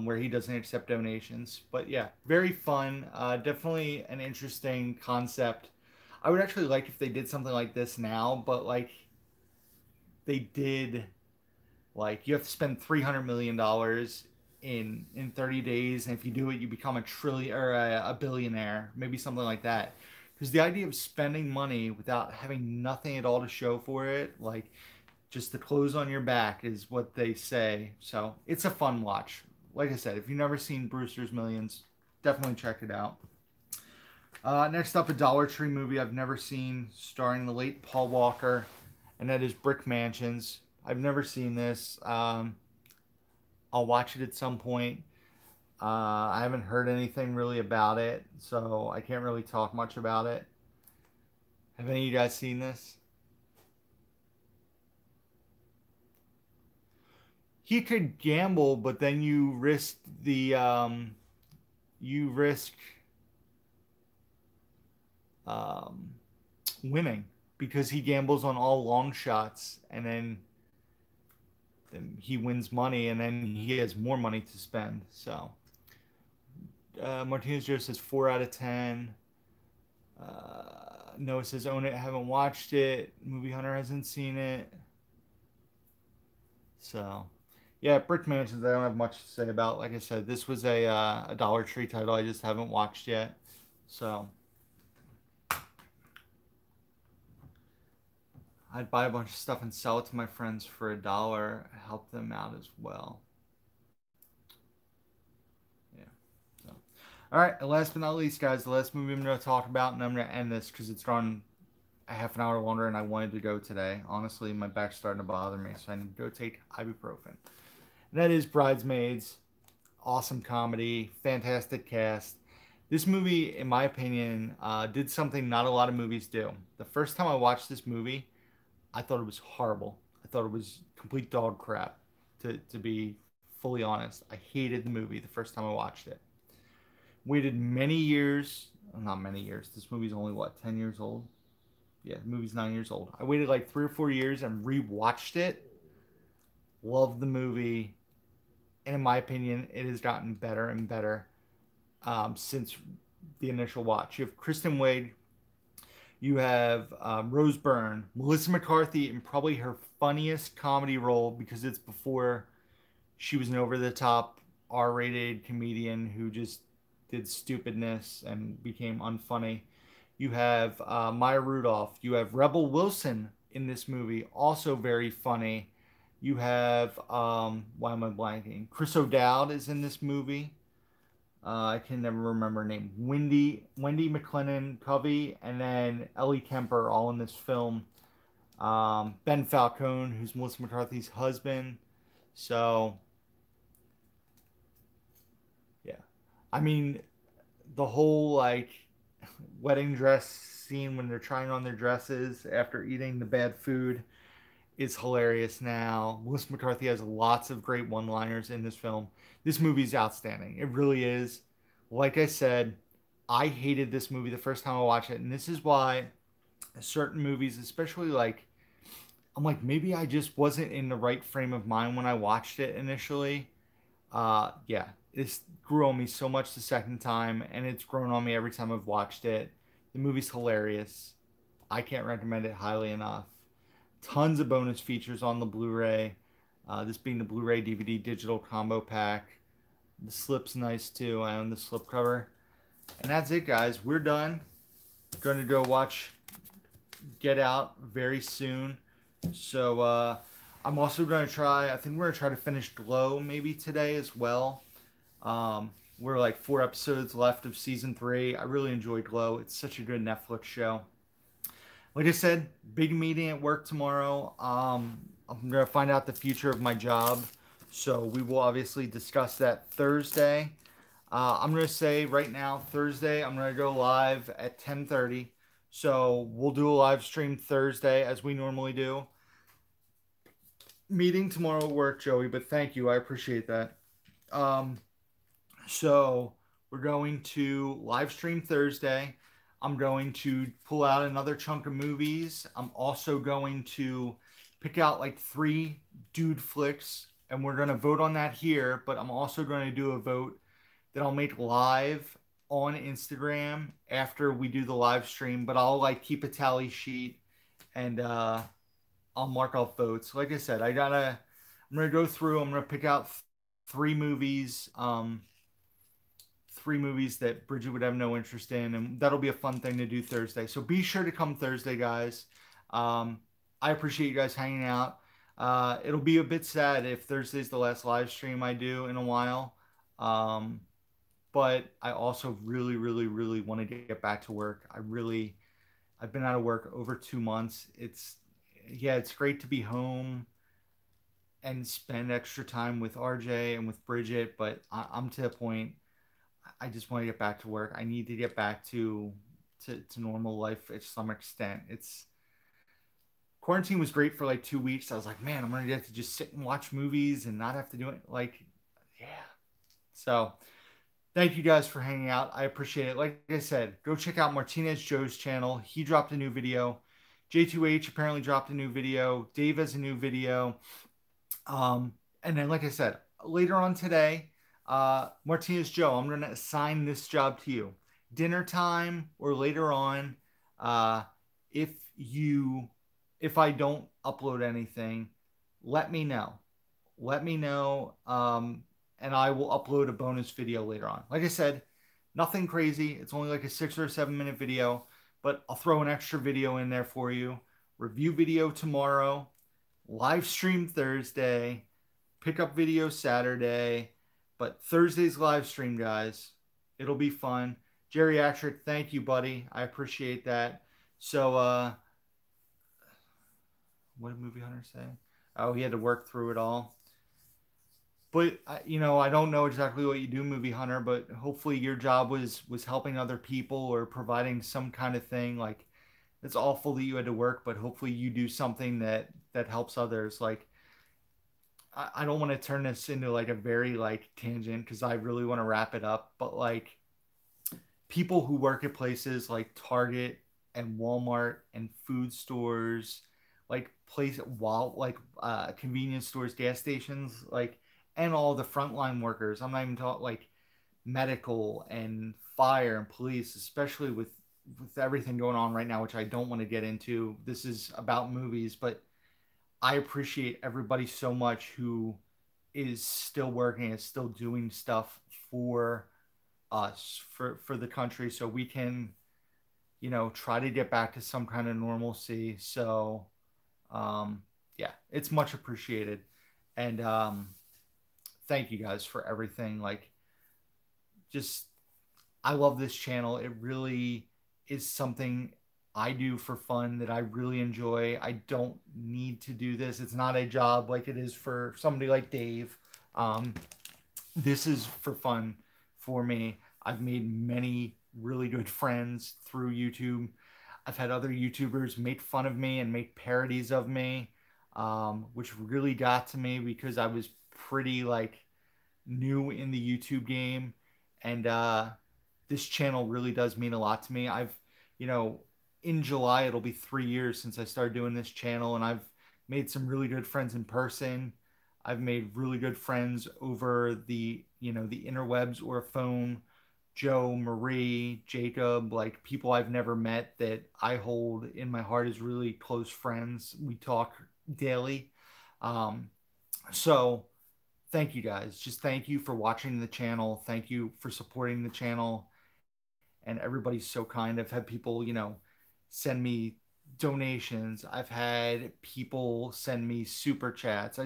S1: where he doesn't accept donations. But yeah, very fun. Definitely an interesting concept. I would actually like if they did something like this now, but like they did, like you have to spend $300 million in 30 days, and if you do it, you become a trillion or a billionaire, maybe something like that. Because the idea of spending money without having nothing at all to show for it, like just the clothes on your back, is what they say. So it's a fun watch. Like I said, if you've never seen Brewster's Millions, definitely check it out. Next up, a Dollar Tree movie I've never seen, starring the late Paul Walker, and that is Brick Mansions. I've never seen this. I'll watch it at some point. I haven't heard anything really about it, so I can't really talk much about it. Have any of you guys seen this? He could gamble, but then you risk um, winning because he gambles on all long shots, and then he wins money, and then he has more money to spend. So Martinez Joe says 4 out of 10. Noah says own it, haven't watched it. Movie Hunter hasn't seen it. So yeah, Brick Mansions I don't have much to say about. Like I said, this was a Dollar Tree title I just haven't watched yet. So I'd buy a bunch of stuff and sell it to my friends for $1, help them out as well. Yeah. So, all right. And last but not least, guys, the last movie I'm going to talk about, and I'm going to end this because it's gone a half an hour longer, and I wanted to go today. Honestly, my back's starting to bother me, so I need to go take ibuprofen. And that is Bridesmaids. Awesome comedy, fantastic cast. This movie, in my opinion, did something not a lot of movies do. The first time I watched this movie, I thought it was horrible. I thought it was complete dog crap, to be fully honest. I hated the movie the first time I watched it. Waited many years, not many years. This movie's only what, 10 years old? Yeah, the movie's 9 years old. I waited like 3 or 4 years and rewatched it. Loved the movie, and in my opinion, it has gotten better and better since the initial watch. You have Kristen Wiig, you have Rose Byrne, Melissa McCarthy, and probably her funniest comedy role because it's before she was an over-the-top R-rated comedian who just did stupidness and became unfunny. You have Maya Rudolph. You have Rebel Wilson in this movie, also very funny. You have why am I blanking? Chris O'Dowd is in this movie. I can never remember her name. Wendy McLennan Covey, and then Ellie Kemper, all in this film. Ben Falcone, who's Melissa McCarthy's husband. So yeah, I mean, the whole like wedding dress scene when they're trying on their dresses after eating the bad food is hilarious now. Melissa McCarthy has lots of great one-liners in this film. This movie is outstanding. It really is. Like I said, I hated this movie the first time I watched it, and this is why certain movies, especially like I'm like maybe I just wasn't in the right frame of mind when I watched it initially. Yeah, this grew on me so much the second time, and it's grown on me every time I've watched it. The movie's hilarious. I can't recommend it highly enough. Tons of bonus features on the Blu-ray. This being the Blu-ray DVD digital combo pack. The slip's nice too. I own the slip cover. And that's it, guys. We're done. Going to go watch Get Out very soon. So I'm also going to try, I think we're going to try to finish Glow maybe today as well. We're like 4 episodes left of season 3. I really enjoyed Glow. It's such a good Netflix show. Like I said, big meeting at work tomorrow. I'm going to find out the future of my job. So we will obviously discuss that Thursday. I'm going to say right now, Thursday, I'm going to go live at 10:30. So we'll do a live stream Thursday as we normally do. Meeting tomorrow at work, Joey, but thank you. I appreciate that. So we're going to live stream Thursday. I'm going to pull out another chunk of movies. I'm also going to pick out like 3 dude flicks, and we're going to vote on that here, but I'm also going to do a vote that I'll make live on Instagram after we do the live stream, but I'll like keep a tally sheet and I'll mark off votes. Like I said, I'm going to go through, I'm going to pick out 3 movies, 3 movies that Bridget would have no interest in, and that'll be a fun thing to do Thursday. So be sure to come Thursday, guys. I appreciate you guys hanging out. It'll be a bit sad if Thursday's the last live stream I do in a while. But I also really, really, really want to get back to work. I've been out of work over 2 months. It's great to be home and spend extra time with RJ and with Bridget, but I'm to the point. I just want to get back to work. I need to get back to normal life to some extent. Quarantine was great for like 2 weeks. I was like, man, I'm gonna get to just sit and watch movies and not have to do it. Like, yeah. So thank you guys for hanging out. I appreciate it. Like I said, go check out Martinez Joe's channel. He dropped a new video. J2H apparently dropped a new video. Dave has a new video. And then, like I said, later on today, Martinez Joe, I'm going to assign this job to you. Dinner time or later on, if I don't upload anything, let me know. Let me know, and I will upload a bonus video later on. Like I said, nothing crazy. It's only like a 6 or 7 minute video, but I'll throw an extra video in there for you. Review video tomorrow, live stream Thursday, pickup video Saturday, but Thursday's live stream, guys. It'll be fun. Geriatric, thank you, buddy. I appreciate that. So, what did Movie Hunter say? Oh, he had to work through it all. But, I don't know exactly what you do, Movie Hunter, but hopefully your job was helping other people or providing some kind of thing. Like, it's awful that you had to work, but hopefully you do something that helps others. Like, I don't want to turn this into like a very like tangent because I really want to wrap it up, but like people who work at places like Target and Walmart and food stores, like convenience stores, gas stations, like, and all the frontline workers. I'm not even talking like medical and fire and police, especially with everything going on right now, which I don't want to get into. This is about movies, but I appreciate everybody so much who is still working and still doing stuff for us, for the country, so we can, try to get back to some kind of normalcy. So yeah, it's much appreciated. And thank you guys for everything. Like, just, I love this channel. It really is something I do for fun that I really enjoy. I don't need to do this. It's not a job like it is for somebody like Dave. Um, this is for fun for me. I've made many really good friends through YouTube. I've had other YouTubers make fun of me and make parodies of me, which really got to me because I was pretty like new in the YouTube game. And this channel really does mean a lot to me. You know, in July, it'll be 3 years since I started doing this channel, and I've made some really good friends in person. I've made really good friends over the interwebs or a phone. Joe, Marie, Jacob, like people I've never met that I hold in my heart as really close friends. We talk daily. Um, so thank you guys. Just thank you for watching the channel. Thank you for supporting the channel. And everybody's so kind. I've had people, send me donations. I've had people send me super chats.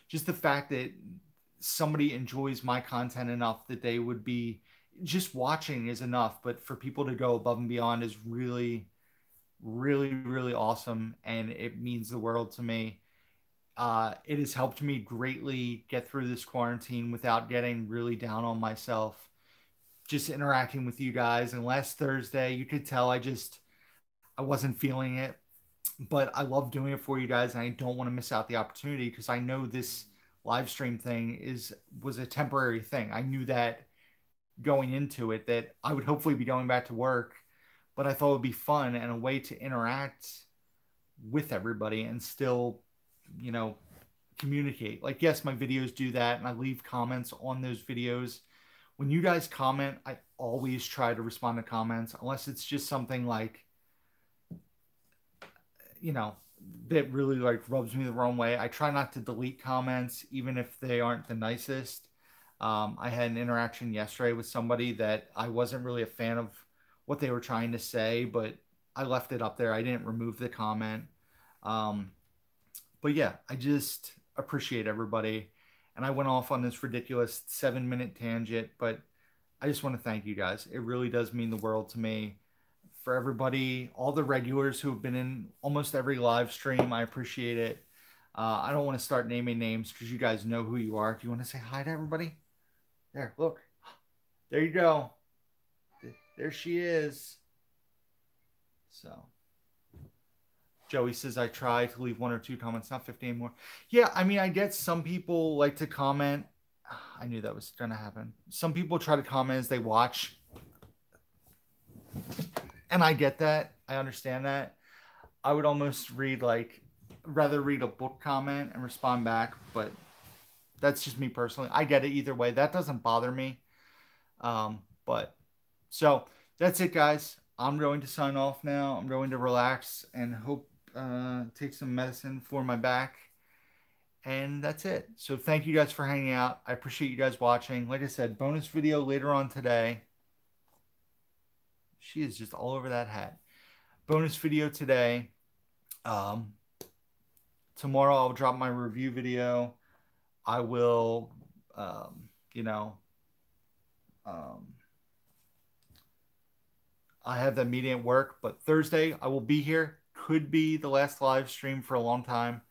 S1: Just the fact that somebody enjoys my content enough that they would be just watching is enough. But for people to go above and beyond is really, really, really awesome. And it means the world to me. It has helped me greatly get through this quarantine without getting really down on myself. Just interacting with you guys. And last Thursday, you could tell I wasn't feeling it, but I love doing it for you guys, and I don't want to miss out the opportunity because I know this live stream thing was a temporary thing. I knew that going into it that I would hopefully be going back to work, but I thought it would be fun and a way to interact with everybody and still, you know, communicate. Like, yes, my videos do that, and I leave comments on those videos. When you guys comment, I always try to respond to comments, unless it's just something like, that really like rubs me the wrong way. I try not to delete comments, even if they aren't the nicest. I had an interaction yesterday with somebody that I wasn't really a fan of what they were trying to say, but I left it up there. I didn't remove the comment. Um, but yeah, I just appreciate everybody. And I went off on this ridiculous 7-minute tangent, but I just want to thank you guys. It really does mean the world to me. For everybody, all the regulars who have been in almost every live stream, I appreciate it. I don't want to start naming names because you guys know who you are. Do you want to say hi to everybody? There, look. There you go. There she is. So, Joey says, I try to leave 1 or 2 comments, not 50 anymore. Yeah, I mean, I get some people like to comment. I knew that was going to happen. Some people try to comment as they watch. And I get that. I understand that. I would almost rather read a book comment and respond back, but that's just me personally. I get it either way. That doesn't bother me. But so that's it, guys. I'm going to sign off now. I'm going to relax and hope take some medicine for my back. And that's it. So thank you guys for hanging out. I appreciate you guys watching. Like I said, bonus video later on today. She is just all over that hat. Bonus video today. Tomorrow I'll drop my review video. I will, I have that meeting at work, but Thursday I will be here. Could be the last live stream for a long time.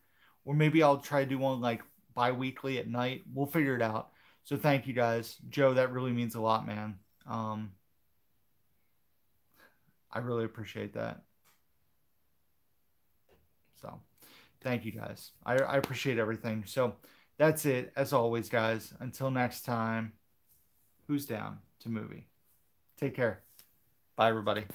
S1: Or maybe I'll try to do one like bi-weekly at night. We'll figure it out. So thank you guys. Joe, that really means a lot, man. I really appreciate that. So thank you guys. I appreciate everything. So that's it. As always, guys, until next time, who's down to movie? Take care.
S2: Bye, everybody.